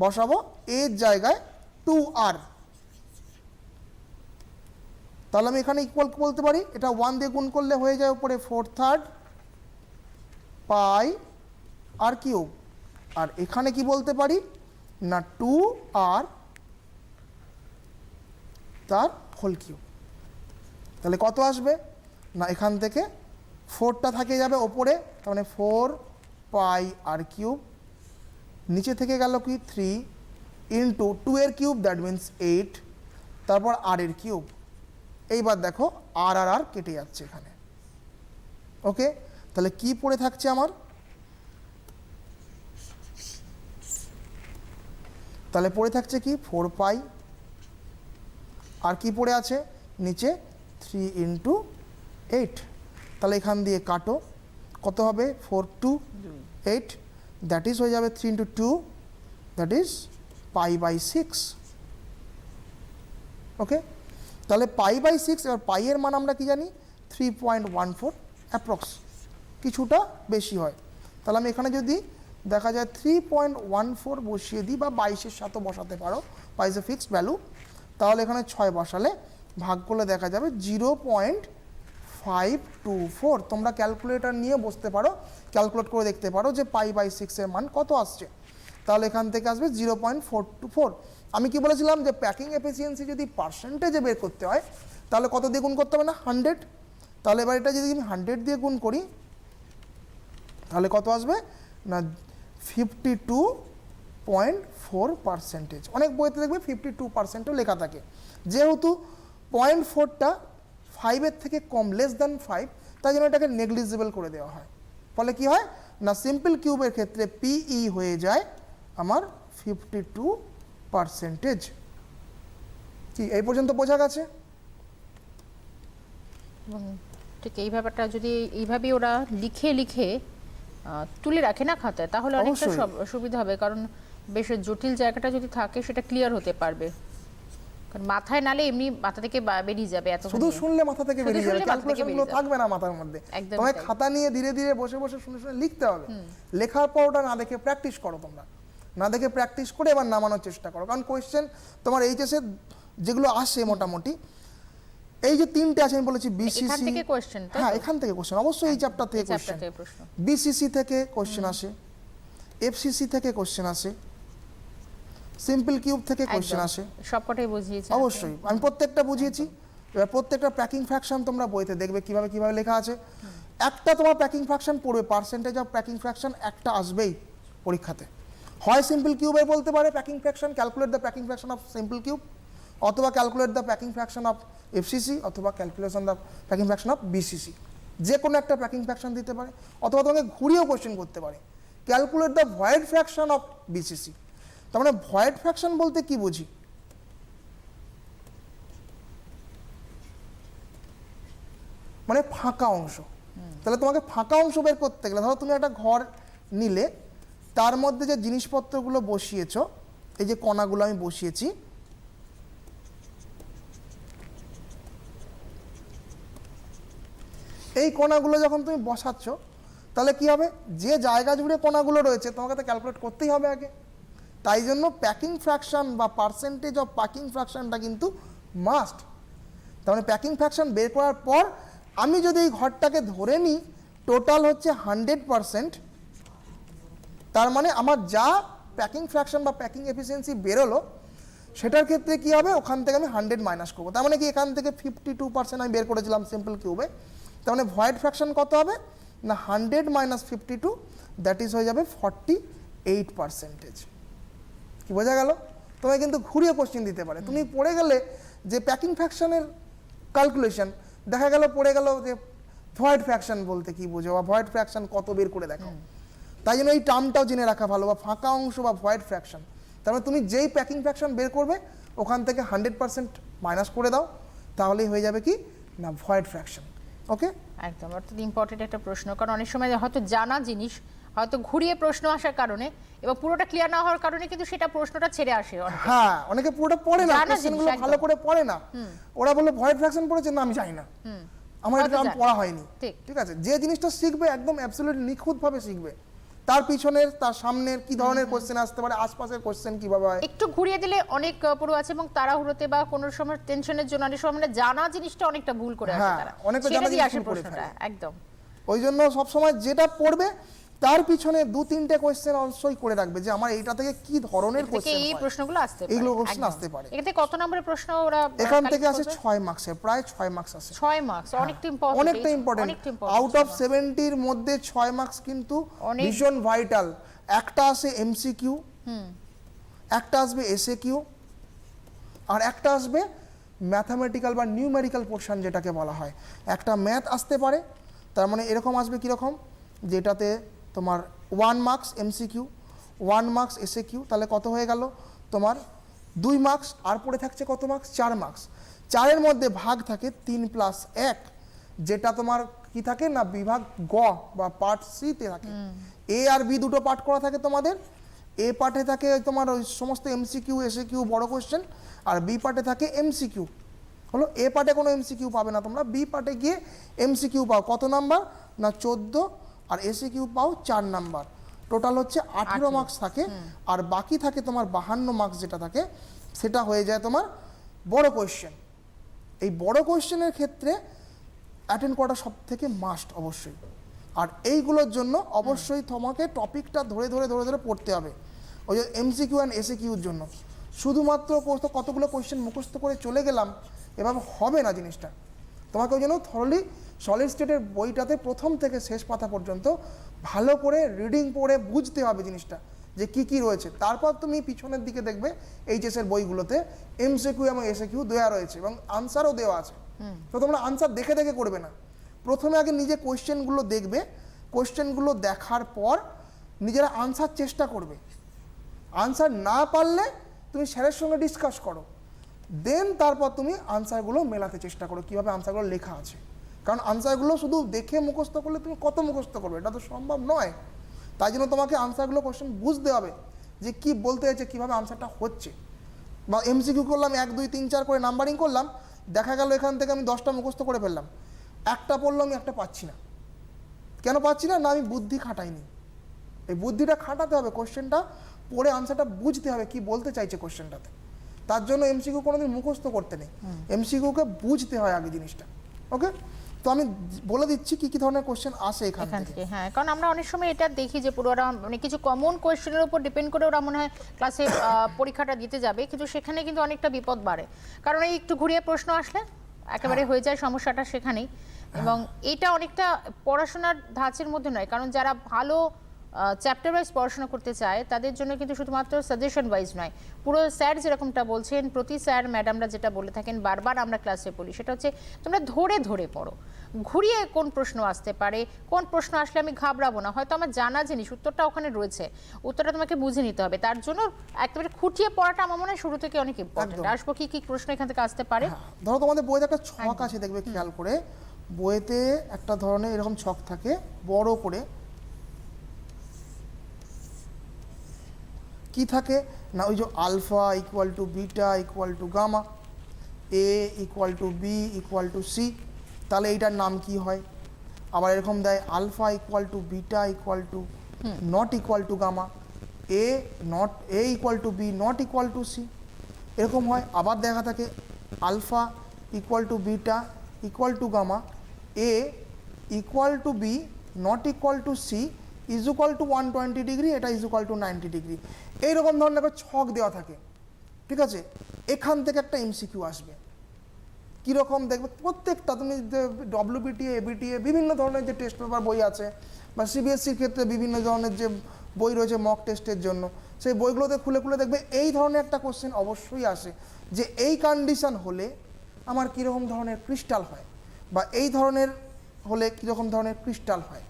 বসাবো এর জায়গায় 2r। তাহলে আমি এখানে ইকুয়াল বলতে পারি, এটা 1 দিয়ে গুণ করলে হয়ে যায় উপরে 4/3 পাই আর কিউব, আর এখানে কি বলতে পারি, না 2r তার হোল কিউব। তাহলে কত আসবে, না এখান থেকে 4টা থাকে যাবে ওপরে, তার মানে 4 পাই আর কিউব, নিচে থেকে গেল কি 3 ইন্টু 2 এর কিউব, দ্যাট মিন্স 8, তারপর আর এর কিউব। এইবার দেখো আর আর আর কেটে যাচ্ছে এখানে। ওকে, তাহলে কি পড়ে থাকছে আমার, তাহলে পড়ে থাকছে কি 4 পাই, আর কি পড়ে আছে নিচে 3 ইন্টু 8। তাহলে এখান দিয়ে কাটো, কত হবে 4 2 8, দ্যাট ইজ হয়ে যাবে 3 ইন্টু 2, দ্যাট ইজ π/6। ওকে, তাহলে π/6, এবার পাইয়ের মান আমরা কি জানি 3.14 অ্যাপ্রক্স, কিছুটা বেশি হয়। তাহলে আমি এখানে যদি দেখা যায় 3.14 বসিয়ে দিই, বা 22-এর সাথে বসাতে পারো, পাই ইজ এ ফিক্সড ভ্যালু, তাহলে এখানে 6 বসালে ভাগ করলে দেখা যাবে 0.524। তোমরা ক্যালকুলেটর নিয়ে বসতে পারো, ক্যালকুলেট করে দেখতে পারো যে π/6 এর মান কত আসছে। তাহলে এখান থেকে আসবে 0.424। আমি কি বলেছিলাম যে প্যাকিং এফিসিয়েন্সি যদি পার্সেন্টেজে বের করতে হয় তাহলে কত দিয়ে গুণ করতে হবে, না 100। তাহলে এবার এটা যদি আমি 100 দিয়ে গুণ করি তাহলে কত আসবে, না 52.4%। অনেক বইতে দেখবে 52%ও লেখা থাকে, যেহেতু 0.4টা 5-এর থেকে কম, লেস দ্যান 5, তাই জন্য এটাকে নেগলিজিবল করে দেওয়া হয়। ফলে কি হয়, না সিম্পল কিউবের ক্ষেত্রে পিই হয়ে যায় আমার 52%। কি এই পর্যন্ত বোঝা গেছে? এবং ঠিক এই ব্যাপারটা যদি এইভাবে ওরা লিখে লিখে তুলে রাখে না খাতায়, তাহলে অনেকটা সুবিধা হবে, কারণ বেশ জটিল জায়গাটা যদি থাকে সেটা ক্লিয়ার হতে পারবে। কারণ মাথায় নালে এমনি মাথা থেকে বেরিয়ে যাবে, এত শুধু শুনলে মাথা থেকে বেরিয়ে যাবে, ক্যালকুলেশনগুলো থাকবে না মাথার মধ্যে। তোমায় খাতা নিয়ে ধীরে ধীরে বসে বসে শুনে শুনে লিখতে হবে। লেখার পর ওটা না দেখে প্র্যাকটিস করো, তোমরা না দেখে প্র্যাকটিস করে এবার নামানোর চেষ্টা করো। কারণ কোয়েশ্চেন তোমার এইচএসে যেগুলো আসে মোটামুটি এই যে 3টে আছে, আমি বলেছি বিসিসি, হ্যাঁ এখান থেকে কোয়েশ্চেন, অবশ্যই এই চ্যাপ্টার থেকে কোয়েশ্চেন, বিসিসি থেকে কোয়েশ্চেন আসে, এফসিসি থেকে কোয়েশ্চেন আসে, সিম্পল কিউব থেকে কোয়েশ্চেন আসে, সবকটাই বুঝিয়েছি অবশ্যই আমি প্রত্যেকটা বুঝিয়েছি। এবার প্রত্যেকটা প্যাকিং ফ্র্যাকশন তোমরা বইতে দেখবে কিভাবে কিভাবে লেখা আছে। একটা তোমার প্যাকিং ফ্র্যাকশন পড়বে, পার্সেন্টেজ অফ প্যাকিং ফ্র্যাকশন একটা আসবেই পরীক্ষাতে, হয় সিম্পল কিউবের বলতে পারে packing fraction, calculate the packing fraction of simple cube, অথবা calculate the packing fraction of FCC, অথবা calculation the packing fraction of BCC. যে কোনো একটা প্যাকিং ফ্র্যাকশন দিতে পারে, অথবা তোমাকে ঘুরিয়েও কোয়েশ্চেন করতে পারে, calculate the void fraction of BCC. তার মানে ভয়েড ফ্র্যাকশন বলতে কি বুঝি, মানে ফাঁকা অংশ। তাহলে তোমাকে ফাঁকা অংশ বের করতে গেলে, ধরো তুমি একটা ঘর নিলে, তার মধ্যে যে জিনিসপত্রগুলো বসিয়েছো, এই যে কণাগুলো আমি বসিয়েছি, এই কণাগুলো যখন তুমি বসাচ্ছ তাহলে কি হবে, যে জায়গা জুড়ে কণাগুলো রয়েছে তোমাকে তো ক্যালকুলেট করতেই হবে আগে। তাই জন্য প্যাকিং ফ্র্যাকশন বা পার্সেন্টেজ অফ প্যাকিং ফ্র্যাকশনটা কিন্তু মাস্ট। তার মানে প্যাকিং ফ্র্যাকশন বের করার পর আমি যদি এই ঘরটাকে ধরে নিই টোটাল হচ্ছে 100%, তার মানে আমার যা প্যাকিং ফ্র্যাকশন বা প্যাকিং এফিসিয়েন্সি বেরোলো সেটার ক্ষেত্রে কি হবে, ওখান থেকে আমি 100 মাইনাস করবো। তার মানে কি এখান থেকে 52% আমি বের করেছিলাম সিম্পল কিউবে, তার মানে ভয়েড ফ্র্যাকশন কত হবে না 100 মাইনাস 52, দ্যাট ইজ হয়ে যাবে 48%। কি বোঝা গেল? তোমায় কিন্তু ঘুরিয়ে কোশ্চেন দিতে পারে। তুমি পড়ে গেলে যে প্যাকিং ফ্র্যাকশনের ক্যালকুলেশন, দেখা গেল পড়ে গেল যে ভয়েড ফ্র্যাকশন বলতে কি বোঝো বা ভয়েড ফ্র্যাকশন কত বের করে দেখো। তাই জন্য এই টার্মটাও জেনে রাখা ভালো, বা ফাঁকা অংশ বা ভয়েড ফ্র্যাকশন। তার মানে তুমি যেই প্যাকিং ফ্র্যাকশন বের করবে ওখান থেকে 100% মাইনাস করে দাও, তাহলেই হয়ে যাবে কি না ভয়েড ফ্র্যাকশন। ওকে, একদম অর্থাৎ ইম্পর্টেন্ট একটা প্রশ্ন, কারণ অনেক সময় হয়তো জানা জিনিস হয়তো ঘুরিয়ে প্রশ্ন আসার কারণে এবং পুরোটা ক্লিয়ার না হওয়ার কারণে কিন্তু সেটা প্রশ্নটা ছেড়ে আসে অনেকে। হ্যাঁ, অনেকে পুরোটা পড়ে না, জানা জিনিস কোশ্চেনগুলো একদম। ভালো করে পড়ে না। ওরা বলে ভয়েড ফ্র্যাকশন পড়েছে, না আমি জানি না, আমার এটা হয়তো টার্ম জানে। পড়া হয়নি। ঠিক। ঠিক আছে, যে জিনিসটা শিখবে একদম অ্যাবসলিউটলি নিখুঁতভাবে শিখবে, তার পিছনের তার সামনের কি ধরনের কোশ্চেন আসতে পারে, আশপাশের কোশ্চেন কিভাবে হয়। একটু ঘুরিয়ে দিলে অনেক পুরো আছে এবং তাড়াহুড়োতে বা কোনো সময় টেনশনের জন্য অনেক সময় মানে জানা জিনিসটা অনেকটা ভুল করে আসে হ্যাঁ, তারা, অনেকটা ছেড়ে জানা দিয়ে জিনিস আসে ভুল করে প্রশ্নটা। ফেলে। একদম ওই জন্য সবসময় যেটা পড়বে তার পিছনে 2-3টে কোশ্চেন অবশ্যই করে রাখবে যে আমার এইটা থেকে কি ধরনের থেকে কোশ্চেন এই হয়। প্রশ্নগুলো আসতে পারে, এইগুলো কোশ্চেন একদম। আসতে পারে। এখান থেকে কত নম্বরের প্রশ্ন ওরা এখান collect থেকে আসে করবে? 6 মার্কসের, প্রায় 6 মার্কস আসে। 6 মার্কস, অনেকটা ইম্পর্টেন্ট, অনেকটা ইম্পর্টেন্ট। আউট অফ 70 মধ্যে 6 মার্কস কিন্তু অনেক- ভীষণ ভাইটাল। একটা আসে এমসিকিউ, একটা আসবে এসএকিউ, আর একটা আসবে ম্যাথামেটিক্যাল বা নিউমেরিক্যাল পোর্শন যেটাকে বলা হয়। একটা ম্যাথ আসতে পারে, তার মানে এরকম আসবে কীরকম, যেটাতে তোমার 1 মার্কস এমসিকিউ, 1 মার্কস এসএকিউ, তাহলে কত হয়ে গেল তোমার 2 মার্কস, আর পড়ে থাকছে কত মার্কস, 4 মার্কস। 4-এর মধ্যে ভাগ থাকে 3+1, যেটা তোমার কি থাকে না বিভাগ গ বা পার্ট সিতে থাকে। এ আর বি দুটো পার্ট করা থাকে তোমাদের। এ পার্টে থাকে তোমার ওই সমস্ত এমসিকিউ এসএকিউ বড় কোশ্চেন, আর বি পার্টে থাকে এমসিকিউ। হলো, এ পার্টে কোনো এমসিকিউ পাবে না তোমরা, বি পার্টে গিয়ে এমসিকিউ পাও কত নাম্বার না 14, আর এসএকিউ পাও 4 নাম্বার। টোটাল হচ্ছে 18 মার্কস থাকে, আর বাকি থাকে তোমার 52 মার্কস যেটা থাকে সেটা হয়ে যায় তোমার বড় কোশ্চেন। এই বড় কোশ্চেনের ক্ষেত্রে অ্যাটেন্ড করাটা সব থেকে মাস্ট অবশ্যই। আর এইগুলোর জন্য অবশ্যই তোমাকে টপিকটা ধরে ধরে ধরে ধরে পড়তে হবে। ওই যে এমসিকিউ অ্যান্ড এসএকিউর জন্য শুধুমাত্র কতগুলো কোশ্চেন মুখস্থ করে চলে গেলাম এভাবে হবে না জিনিসটা। তোমাকে ওই জন্য থরলি সলিড স্টেটের বইটাতে প্রথম থেকে শেষ পাতা পর্যন্ত ভালো করে রিডিং পড়ে বুঝতে হবে জিনিসটা যে কি কি রয়েছে। তারপর তুমি পিছনের দিকে দেখবে এইচএসের বইগুলোতে এমসিকিউ এবং এসএকিউ দেওয়া রয়েছে এবং আনসারও দেওয়া আছে। তো তোমরা আনসার দেখে দেখে করবে না, প্রথমে আগে নিজে কোশ্চেনগুলো দেখবে, কোশ্চেনগুলো দেখার পর নিজেরা আনসার চেষ্টা করবে। আনসার না পারলে তুমি স্যারের সঙ্গে ডিসকাস করো, দেন তারপর তুমি আনসারগুলো মেলাতে চেষ্টা করো কীভাবে আনসারগুলো লেখা আছে। কারণ আনসারগুলো শুধু দেখে মুখস্থ করলে তুমি কত মুখস্থ করবে, এটা তো সম্ভব নয়। তাই জন্য তোমাকে আনসারগুলো কোশ্চেন বুঝতে হবে যে কি বলতে চাইছে, কীভাবে আনসারটা হচ্ছে। বা এমসিকিউ করলাম 1 2 3 4 করে নাম্বারিং করলাম, দেখা গেল এখান থেকে আমি 10টা মুখস্থ করে ফেললাম, একটা পড়লো আমি একটা পাচ্ছি না। কেন পাচ্ছি না? না আমি বুদ্ধি খাটাইনি। এই বুদ্ধিটা খাটাতে হবে, কোশ্চেনটা পড়ে আনসারটা বুঝতে হবে কি বলতে চাইছে কোশ্চেনটাতে। তার জন্য এমসিকিউ কোনোদিন মুখস্থ করতে নেই, এমসিকিউকে বুঝতে হয় আগে জিনিসটা। ওকে, তো আমি বলে দিচ্ছি কি কি ধরনের কোশ্চেন আসে এখান থেকে। হ্যাঁ, কারণ আমরা অনেক সময় এটা দেখি যে পুরো ওরা মানে কিছু কমন কোয়েশ্চেনের উপর ডিপেন্ড করে ওরা মনে হয় ক্লাসে পরীক্ষাটা দিতে যাবে, কিন্তু সেখানে কিন্তু অনেকটা বিপদ বাড়ে। কারণ এই একটু ঘুরিয়ে প্রশ্ন আসলে একেবারে হয়ে যায় সমস্যাটা সেখানেই। এবং এটা অনেকটা পড়াশোনার ধাঁচের মধ্যে নয়, কারণ যারা ভালো চ্যাপ্টার ওয়াইজ পড়াশোনা করতে চায় তাদের জন্য কিন্তু শুধুমাত্র সাজেশন ওয়াইজ নয়, পুরো স্যার যেরকমটা বলছেন, প্রতি স্যার ম্যাডামরা যেটা বলে থাকেন বারবার আমরা ক্লাসে বলি, সেটা হচ্ছে তোমরা ধরে ধরে পড়ো। ঘুরিয়ে কোন প্রশ্ন আসতে পারে, কোন প্রশ্ন আসলে আমি ঘাবড়াবো না, হয়তো আমার জানা জিনিস উত্তরটা ওখানে রয়েছে, উত্তরটা তোমাকে বুঝে নিতে হবে। তার জন্য একেবারে খুঁটিয়ে পড়াটা আমার মনে হয় শুরু থেকে অনেক ইম্পর্টেন্ট। আসবো কি কি প্রশ্ন এখান থেকে আসতে পারে। ধরো তোমাদের বইতে একটা ছক আছে, দেখবে খেয়াল করে, বইতে একটা ধরনের এরকম ছক থাকে বড় করে, কি থাকে না ওই যে alpha equal to beta equal to gamma, a equal to b equal to c, তাহলে এইটার নাম কি হয়? আবার এরকম দেয় alpha equal to beta equal to not equal to gamma, a equal to b not equal to c, এরকম হয়। আবার দেখা থাকে alpha equal to beta equal to gamma, a equal to b not equal to c is equal to 120 degree, এটা is equal to 90 degree. এইরকম ধরনের একটা ছক দেওয়া থাকে, ঠিক আছে? এখান থেকে একটা এমসিকিউ আসবে। কীরকম দেখবে প্রত্যেকটা, তুমি ডব্লিউবিটিএ এবিটিএ বিভিন্ন ধরনের যে টেস্ট পেপার বই আছে, বা সিবিএসসির ক্ষেত্রে বিভিন্ন ধরনের যে বই রয়েছে মক টেস্টের জন্য, সেই বইগুলোতে খুলে খুলে দেখবে এই ধরনের একটা কোশ্চেন অবশ্যই আসে যে এই কন্ডিশন হলে আমার কীরকম ধরনের ক্রিস্টাল হয়, বা এই ধরনের হলে কীরকম ধরনের ক্রিস্টাল হয়।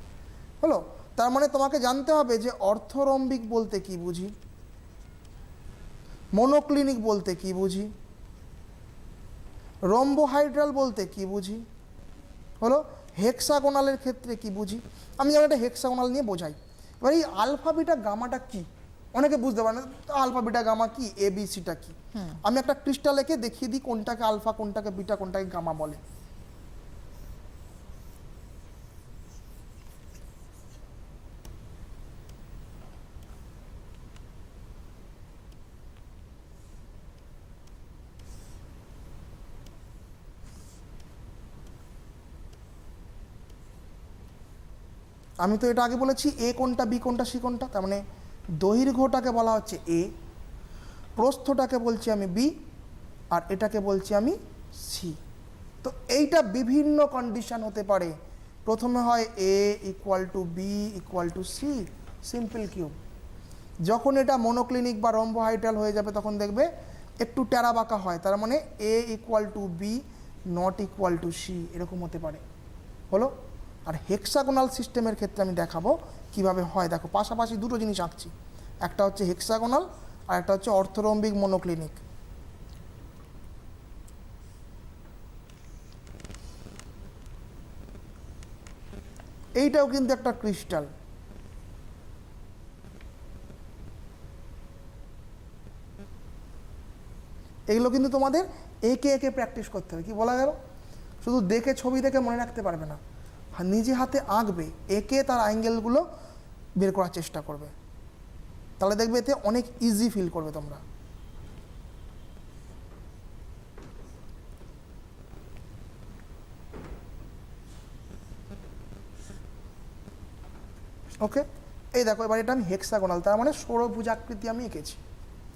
হলো, তার মানে তোমাকে জানতে হবে যে অর্থরম্বিক বলতে কি বুঝি, মনোক্লিনিক বলতে কি বুঝি, রম্বোহাইড্রাল বলতে কি বুঝি, হলো হেক্সাগোনালের ক্ষেত্রে কি বুঝি। আমি যেমন একটা হেক্সাগোনাল নিয়ে বোঝাই। এবার এই আলফা বিটা গামাটা কি, অনেকে বুঝতে পারে না আলফা বিটা গামা কি, এবিসিটা কি। আমি একটা ক্রিস্টাল এঁকে দেখিয়ে দিই কোনটাকে আলফা কোনটাকে বিটা কোনটাকে গামা বলে। আমি তো এটা আগে বলেছি এ কোনটা বি কোনটা সি কোনটা, তার মানে দৈর্ঘ্যটাকে বলা হচ্ছে এ, প্রস্থটাকে বলছি আমি বি, আর এটাকে বলছি আমি সি। তো এইটা বিভিন্ন কন্ডিশন হতে পারে। প্রথমে হয় a equal to b equal to c, simple cube. যখন এটা মনোক্লিনিক বা রম্বোহাইড্রাল হয়ে যাবে তখন দেখবে একটু টেরা বাঁকা হয়, তার মানে a equal to b not equal to c, এরকম হতে পারে। হলো, আর হেক্সাগোনাল সিস্টেমের ক্ষেত্রে আমি দেখাবো কিভাবে হয়। দেখো পাশাপাশি দুটো জিনিস আঁকছি, একটা হচ্ছে হেক্সাগোনাল আর একটা হচ্ছে অর্থরম্বিক মনোক্লিনিক। এইটাও কিন্তু একটা ক্রিস্টাল। এগুলো কিন্তু তোমাদের একে একে প্র্যাকটিস করতে হবে। কি বলা গেল, শুধু দেখে ছবি দেখে মনে রাখতে পারবে না, নিজে হাতে আঁকবে, একে তার অ্যাঙ্গেলগুলো বের করার চেষ্টা করবে, তাহলে দেখবে এতে অনেক ইজি ফিল করবে তোমরা। ওকে, এই দেখো এবার এটা আমি হেক্সাগোনাল, তার মানে ষড়ভুজাকৃতি আমি এঁকেছি।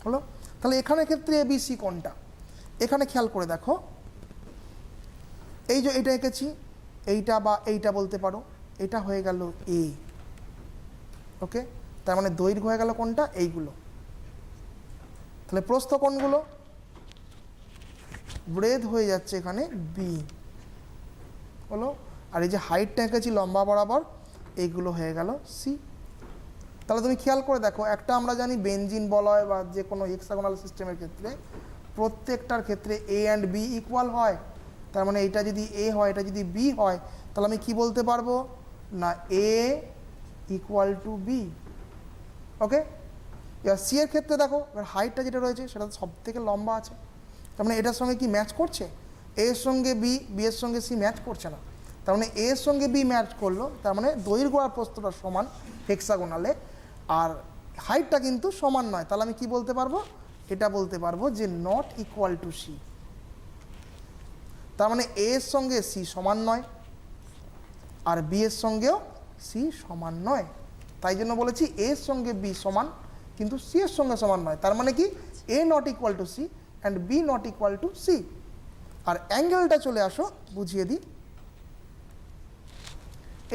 হলো, তাহলে এখানে ক্ষেত্রে এবিসি কোনটা, এখানে খেয়াল করে দেখো, এই যে এটা এঁকেছি, এইটা বা এইটা বলতে পারো, এটা হয়ে গেল এ। ওকে, তার মানে দৈর্ঘ্য হয়ে গেল কোনটা, এইগুলো। তাহলে প্রস্থ কোনগুলো, ব্রেথ হয়ে যাচ্ছে এখানে বি। হলো, আর এই যে হাইটটা এঁকেছি লম্বা বরাবর, এইগুলো হয়ে গেল সি। তাহলে তুমি খেয়াল করে দেখো, একটা আমরা জানি বেনজিন বলয় বা যে কোনো হেক্সাগোনাল সিস্টেমের ক্ষেত্রে প্রত্যেকটার ক্ষেত্রে এ অ্যান্ড বি ইকুয়াল হয়। তার মানে এটা যদি এ হয় এটা যদি বি হয়, তাহলে আমি কি বলতে পারবো না এ ইকুয়াল টু বি। ওকে, এবার সি এর ক্ষেত্রে দেখো, এবার হাইটটা যেটা রয়েছে সেটা সব থেকে লম্বা আছে, তার মানে এটার সঙ্গে কি ম্যাচ করছে, এ এর সঙ্গে বি, বি এর সঙ্গে সি ম্যাচ করছে না, তার মানে এ এর সঙ্গে বি ম্যাচ করলো, তার মানে দৈর্ঘ্য আর প্রস্থটা সমান হেক্সাগোনালে, আর হাইটটা কিন্তু সমান নয়। তাহলে আমি কি বলতে পারবো, এটা বলতে পারবো যে নট ইকুয়াল টু সি। তার মানে এ এর সঙ্গে সি সমান নয়, আর বি এর সঙ্গেও সি সমান নয়। তাই জন্য বলেছি এ এর সঙ্গে বি সমান কিন্তু সি এর সঙ্গে সমান নয়। তার মানে কি a not equal to c and b not equal to c. আর অ্যাঙ্গেলটা চলে আসো বুঝিয়ে দিই,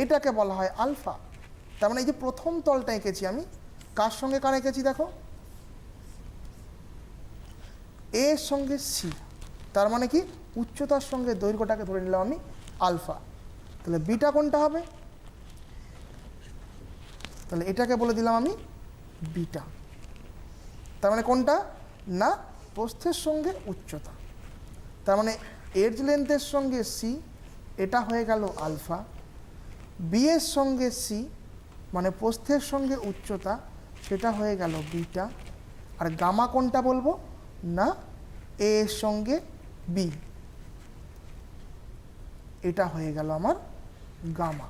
এটাকে বলা হয় আলফা। তার মানে এই যে প্রথম তলটা এঁকেছি আমি, কার সঙ্গে কার এঁকেছি দেখো, এ এর সঙ্গে সি, তার মানে কি উচ্চতার সঙ্গে দৈর্ঘ্যটাকে ধরে নিলাম আমি আলফা। তাহলে বিটা কোনটা হবে, তাহলে এটাকে বলে দিলাম আমি বিটা। তার মানে কোনটা না প্রস্থের সঙ্গে উচ্চতা, তার মানে এজ লেন্থের সঙ্গে সি, এটা হয়ে গেল আলফা। বি এর সঙ্গে সি মানে প্রস্থের সঙ্গে উচ্চতা, সেটা হয়ে গেল বিটা। আর গামা কোনটা বলবো না এ এর সঙ্গে বি, এটা হয়ে গেল আমার গামা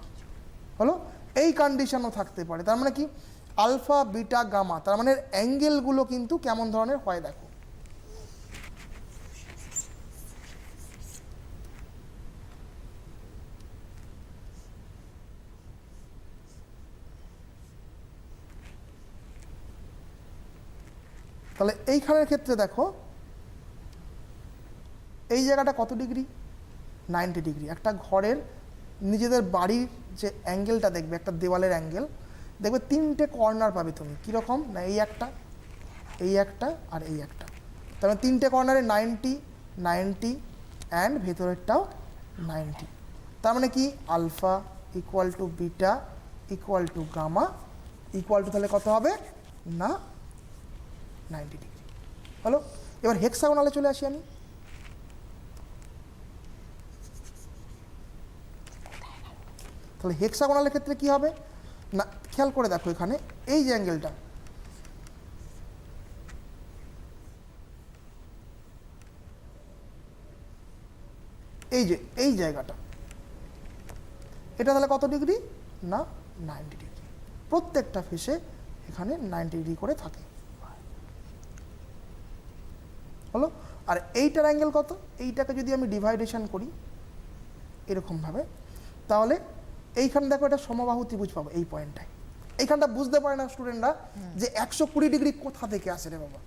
হলো। এই কন্ডিশনও থাকতে পারে, তার মানে কি আলফা বিটা গামা, তার মানে অ্যাঙ্গেলগুলো কিন্তু কেমন ধরনের হয় দেখো। তাহলে এইখানের ক্ষেত্রে দেখো এই জায়গাটা কত ডিগ্রি, 90 ডিগ্রি। একটা ঘরের নিজেদের বাড়ির যে অ্যাঙ্গেলটা দেখবে, একটা দেওয়ালের অ্যাঙ্গেল দেখবে, তিনটে কর্নার পাবে তুমি কীরকম না, এই একটা, এই একটা আর এই একটা। তার মানে তিনটে কর্নারে 90 90 অ্যান্ড ভেতরেরটাও 90। তার মানে কি alpha equal to beta equal to gamma equal to তাহলে কত হবে না 90 ডিগ্রি হলো। এবার হেক্সাগোনালে চলে আসি আমি। তাহলে হেক্সাগোনালের ক্ষেত্রে কি হবে না, খেয়াল করে দেখো এখানে এই যে অ্যাঙ্গেলটা, এই যে এই জায়গাটা, এটা তাহলে কত ডিগ্রি না 90 ডিগ্রি। প্রত্যেকটা ফেসে এখানে 90 ডিগ্রি করে থাকে হলো। আর এইটার অ্যাঙ্গেল কত, এইটাকে যদি আমি ডিভাইডেশন করি এরকমভাবে, তাহলে এইখানে দেখো এটা সমবাহু ত্রিভুজ পাবো এই পয়েন্টটায়। এইখানটা বুঝতে পারে না স্টুডেন্টরা যে 120 ডিগ্রি কোথা থেকে আসে রে বাবা,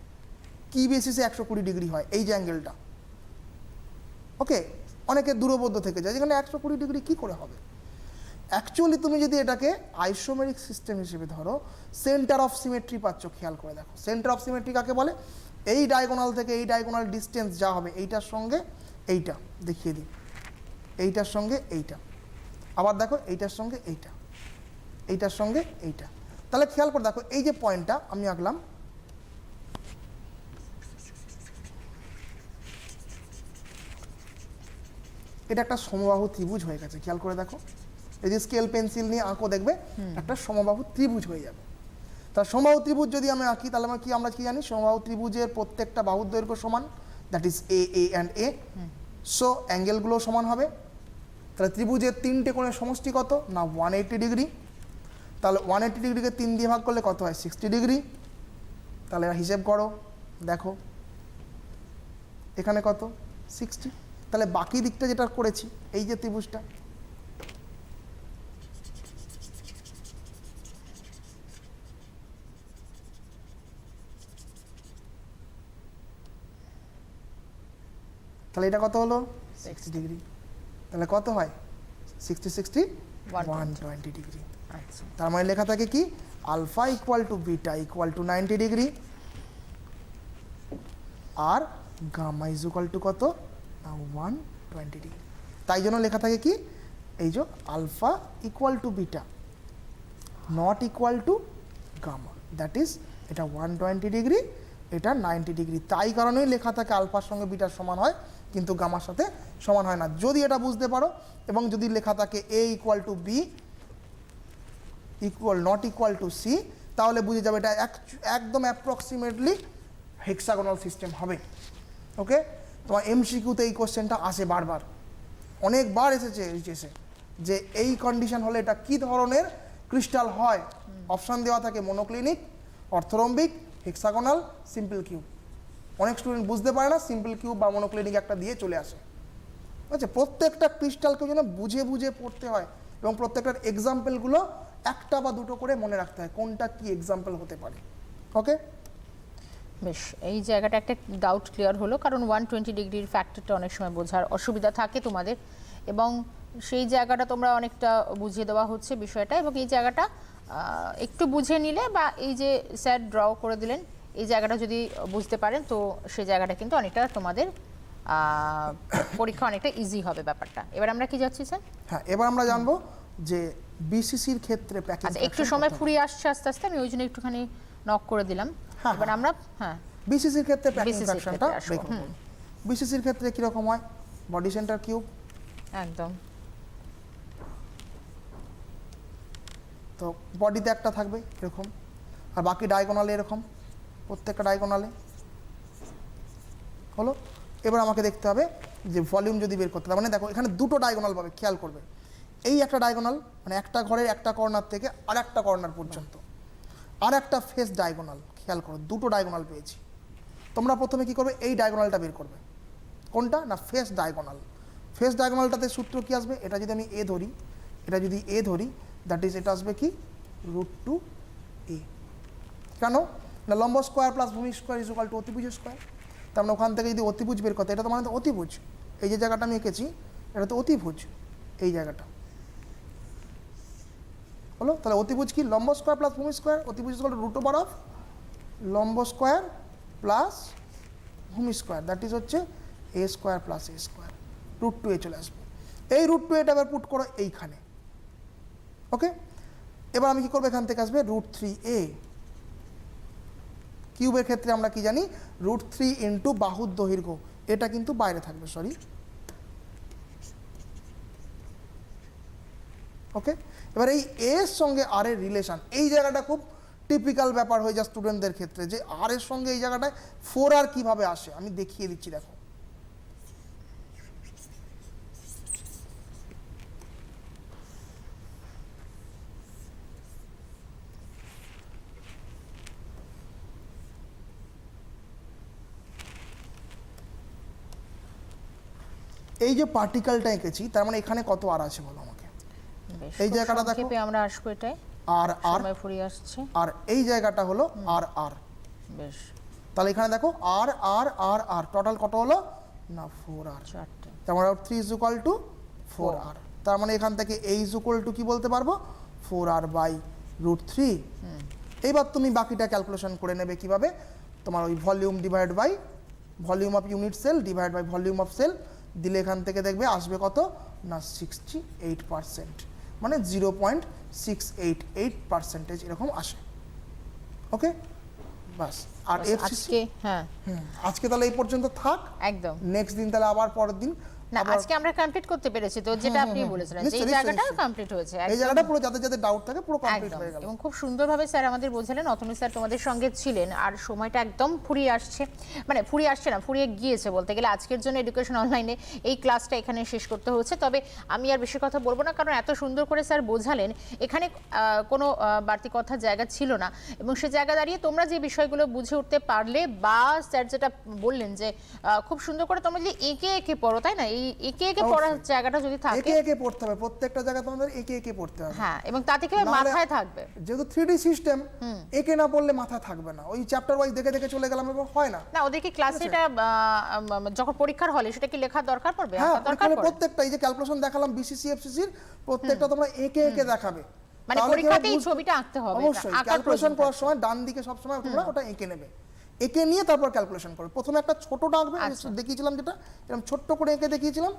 কী বেসিসে 120 ডিগ্রি হয়, এই যে অ্যাঙ্গেলটা। ওকে, অনেকে দূরবোধ্য থেকে যায় যেখানে 120 ডিগ্রি কী করে হবে। অ্যাকচুয়ালি তুমি যদি এটাকে আইসোমেরিক সিস্টেম হিসেবে ধরো, সেন্টার অফ সিমেট্রি পাচ্ছ, খেয়াল করে দেখো সেন্টার অফ সিমেট্রি কাকে বলে, এই ডায়াগোনাল থেকে এই ডায়াগোনাল ডিস্টেন্স যা হবে এইটার সঙ্গে এইটা, দেখিয়ে দিই, এইটার সঙ্গে এইটা, আবার দেখো এইটার সঙ্গে এইটা, এইটার সঙ্গে এইটা। তাহলে খেয়াল করে দেখো এই যে পয়েন্টটা আমি আঁকলাম, এটা একটা সমবাহু ত্রিভুজ হয়ে গেছে। খেয়াল করে দেখো, এই যে স্কেল পেন্সিল নিয়ে আঁকো দেখবে একটা সমবাহু ত্রিভুজ হয়ে যাবে। তা সমবাহু ত্রিভুজ যদি আমি আঁকি তাহলে আমরা কি জানি, সমবাহু ত্রিভুজের প্রত্যেকটা বাহুর দৈর্ঘ্য সমান, that is a a and a. So অ্যাঙ্গেলগুলো সমান হবে। তাহলে ত্রিভুজের তিনটে কোণের সমষ্টি কত না 180 ডিগ্রি। তাহলে 180 ডিগ্রিকে 3 দিয়ে ভাগ করলে কত হয় 60 ডিগ্রি। তাহলে হিসেব করো, দেখো এখানে কত 60। তাহলে বাকি দিকটা যেটা করেছি এই যে ত্রিভুজটা, তাহলে এটা কত হলো 60 ডিগ্রি। তাহলে কত হয় 60 60 120 ডিগ্রি। আচ্ছা, তার মানে লেখা থাকে কি alpha equal to beta equal to 90 degree আর গামা ইজ ইকুয়াল টু কত না 120 ডিগ্রি। তাই জন্য লেখা থাকে কি এই যে alpha equal to beta not equal to gamma, that is এটা 120 ডিগ্রি, এটা 90 ডিগ্রি। তাই কারণেই লেখা থাকে আলফার সঙ্গে বিটার সমান হয় কিন্তু গামার সাথে সমান হয় না। যদি এটা বুঝতে পারো এবং যদি লেখা থাকে a equal to b equal not equal to c, তাহলে বুঝে যাবে এটা একদম অ্যাপ্রক্সিমেটলি হেক্সাগোনাল সিস্টেম হবে। ওকে, তোমার এমসিকিউতে এই কোশ্চেনটা আসে বারবার, অনেকবার এসেছে এইচএসে, যে এই কন্ডিশন হলে এটা কি ধরনের ক্রিস্টাল হয়। অপশান দেওয়া থাকে মনোক্লিনিক, অর্থোরম্বিক, হেক্সাগোনাল, সিম্পল কিউব। অনেক স্টুডেন্ট বুঝতে পারে না, সিম্পল কিউব বা মনোক্লিনিক একটা দিয়ে চলে আসে। আচ্ছা, প্রত্যেকটা ক্রিস্টালকে যেন বুঝে বুঝে পড়তে হয় এবং প্রত্যেকটার এক্সাম্পলগুলো একটা বা দুটো করে মনে রাখতে হয় কোনটা কি এক্সাম্পল হতে পারে। ওকে, বেশ, এই জায়গাটা একটা ডাউট ক্লিয়ার হলো, কারণ 120 ডিগ্রির ফ্যাক্টরটা অনেক সময় বোঝার অসুবিধা থাকে তোমাদের, এবং সেই জায়গাটা তোমরা অনেকটা বুঝিয়ে দেওয়া হচ্ছে বিষয়টা, এবং এই জায়গাটা একটু বুঝে নিলে বা এই যে স্যার ড্র করে দিলেন এই জায়গাটা যদি বুঝতে পারেন তো সেই জায়গাটা কিন্তু অনেকটা তোমাদের পরীক্ষা অনেকটা ইজি হবে ব্যাপারটা। এবার আমরা কি যাচ্ছি স্যার? হ্যাঁ, এবার আমরা জানবো যে বিসিসির ক্ষেত্রে প্যাকেজ। আচ্ছা, একটু সময় ফুরিয়ে আসছে আস্তে আস্তে, আমি ওই জন্য একটুখানি নক করে দিলাম। এবার আমরা বিসিসির ক্ষেত্রে প্যাকিং BCC র ফ্র্যাকশনটা ক্ষেত্রে আসবো। দেখব। বিসিসির ক্ষেত্রে কি রকম হয়, বডি সেন্টার কিউব, একদম তো বডিতে একটা থাকবে এরকম, আর বাকি ডায়াগোনালে এরকম প্রত্যেকটা ডায়াগোনালে হলো। এবার আমাকে দেখতে হবে যে ভলিউম যদি বের করতে, তার মানে দেখো এখানে দুটো ডায়াগোনাল পাবে, খেয়াল করবে এই একটা ডায়াগোনাল মানে একটা ঘরের একটা কর্নার থেকে আর একটা কর্নার পর্যন্ত, আর একটা ফেস ডায়াগোনাল, খেয়াল করো দুটো ডায়াগোনাল পেয়েছি। তোমরা প্রথমে কি করবে, এই ডায়াগোনালটা বের করবে। কোনটা না, ফেস ডায়াগোনাল। ফেস ডায়াগোনালটাতে সূত্র কি আসবে, এটা যদি আমি এ ধরি, এটা যদি এ ধরি, দ্যাট ইজ এটা আসবে কি √2a। কেন না, লম্ব স্কোয়ার প্লাস ভূমি স্কোয়ার ইজ ইকুয়াল টু অতিভুজ স্কোয়ার। তার মানে ওখান থেকে যদি অতিভুজ বের করতে, এটা তো মানে তো অতিভুজ, এই যে জায়গাটা আমি এঁকেছি এটা তো অতিভুজ, এই জায়গাটা হলো। তাহলে অতিভুজ কি, লম্ব স্কোয়ার প্লাস ভূমি স্কোয়ার, অতিভুজ ইজ ইকুয়াল টু √ওভার লম্ব স্কোয়ার প্লাস ভূমি স্কোয়ার, দ্যাট ইজ হচ্ছে a square plus a square, √2a চলে আসবে। এই √2a আবার পুট করো এইখানে, ওকে। এবার আমি কি করবো, এখান থেকে আসবে √3a। কিউবের ক্ষেত্রে আমরা কি জানি, √3 ইন্টু বাহুর দৈর্ঘ্য, এটা কিন্তু বাইরে থাকবে, সরি, ওকে। এবার এই এর সঙ্গে আর এর রিলেশন, এই জায়গাটা খুব টিপিক্যাল ব্যাপার হয়ে যায় স্টুডেন্টদের ক্ষেত্রে, যে আর এর সঙ্গে এই জায়গাটায় 4r কিভাবে আসে, আমি দেখিয়ে দিচ্ছি, দেখো। এই যে পার্টিকেলটা এঁকেছি, তার মানে এখানে কত আর আছে বলো আমাকে। বেশ, এই খুব জায়গাটা দেখো, সংক্ষেপে আমরা আসবো এটাই, আর আর সময় ফুরিয়ে আসছে। আর এই জায়গাটা হলো আর আর। বেশ, তাহলে এখানে দেখো আর আর আর আর টোটাল কত হলো না 4r। চারটে। তার মানে 3 ইজ ইকুয়াল টু 4r। তার মানে এখান থেকে a ইজ ইকুয়াল টু কি বলতে পারবো, 4r বাই √3। এইবার তুমি বাকিটা ক্যালকুলেশন করে নেবে কিভাবে, তোমার ওই volume divide by volume of unit cell divide by volume of cell দিলে এখান থেকে দেখবে আসবে কত না 68%, মানে 0.688% এরকম আসে, ওকে। বাস, আর আজকে হ্যাঁ আজকে তাহলে এই পর্যন্ত থাক, একদম। নেক্সট দিন তাহলে আবার পরের দিন না, আজকে আমরা কমপ্লিট করতে পেরেছি তো, যেটা আপনি বলেছিলেন যে এই নিশ্চয়ই, জায়গাটাও নিশ্চয়ই। কমপ্লিট হয়েছে এই একদম। জায়গাটা পুরো যাদের যাদের ডাউট থাকে পুরো কমপ্লিট একদম, হয়ে গেল। এবং খুব সুন্দরভাবে স্যার আমাদের বোঝালেন। অতনু স্যার তোমাদের সঙ্গে ছিলেন, আর সময়টা একদম ফুরিয়ে আসছে, মানে ফুরিয়ে আসছে না, ফুরিয়ে গিয়েছে বলতে গেলে। আজকের জন্য এডুকেশন অনলাইনে এই ক্লাসটা এখানে শেষ করতে হচ্ছে। তবে আমি আর বেশি কথা বলবো না, কারণ এত সুন্দর করে স্যার বোঝালেন, এখানে কোনো বাড়তি কথার জায়গা ছিল না। এবং সে জায়গা দাঁড়িয়ে তোমরা যে বিষয়গুলো বুঝে উঠতে পারলে, বা স্যার যেটা বললেন যে খুব সুন্দর করে তোমরা যদি একে একে পড়ো, তাই না, এই একে একে পড়ার জায়গাটা যদি থাকে, একে একে পড়তে হবে, প্রত্যেকটা জায়গা তোমাদের একে একে পড়তে হবে। হ্যাঁ, এবং তা থেকে মাথায় থাকবে। যেহেতু 3D সিস্টেম, একে না পড়লে মাথায় থাকবে না, ওই চ্যাপ্টার ওয়াইজ দেখে দেখে চলে গেলাম এবার হয় না। না, ওদেরকে ক্লাসে এটা যখন পরীক্ষার হলে সেটা কি লেখার দরকার পড়বে? হ্যাঁ, আঁকার দরকার পড়ে? প্রত্যেকটা এই যে ক্যালকুলেশন দেখালাম বিসিসি এফসিসির, প্রত্যেকটা তোমরা একে একে দেখাবে। মানে তাহলে কি হবে, পরীক্ষাতে এই ছবিটা আঁকতে হবে, অবশ্যই ক্যালকুলেশন করার সময় ডান দিকে সব সময় তোমরা ওটা এঁকে নেবে, এঁকে নিয়ে তারপর ক্যালকুলেশন করবে। প্রথমে একটা ছোটটা আঁকবে, দেখিয়েছিলাম যেটা এরকম ছোট্ট করে এঁকে দেখিয়েছিলাম,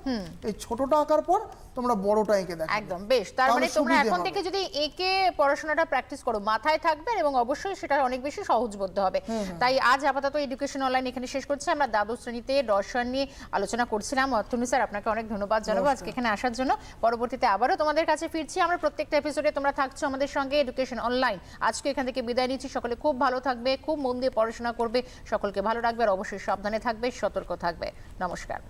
এই ছোটটা আঁকার পর তোমরা বড়টা এঁকে দেখাবে। একদম, বেশ। তার মানে তোমরা এখন থেকে যদি একে পড়াশোনাটা প্র্যাকটিস করো, মাথায় থাকবে এবং অবশ্যই সেটা অনেক বেশি সহজবোধ্য হবে। তাই আজ আপাতত এডুকেশন অনলাইন এখানে শেষ করছি। আমরা দ্বাদশ শ্রেণীতে রসায়ন নিয়ে আলোচনা করছিলাম। অতনু স্যার, আপনাকে অনেক ধন্যবাদ জানাবো আজকে এখানে আসার জন্য। পরবর্তীতে আবারও তোমাদের কাছে ফিরছি আমরা, প্রত্যেকটা এপিসোডে তোমরা থাকছো আমাদের সঙ্গে এডুকেশন অনলাইন। আজকে এখান থেকে বিদায় নিচ্ছি। সকলে খুব ভালো থাকবে, খুব মন দিয়ে পড়াশোনা করবে, সকলকে ভালো রাখবে, আর অবশ্যই সাবধানে থাকবে, সতর্ক থাকবে। নমস্কার।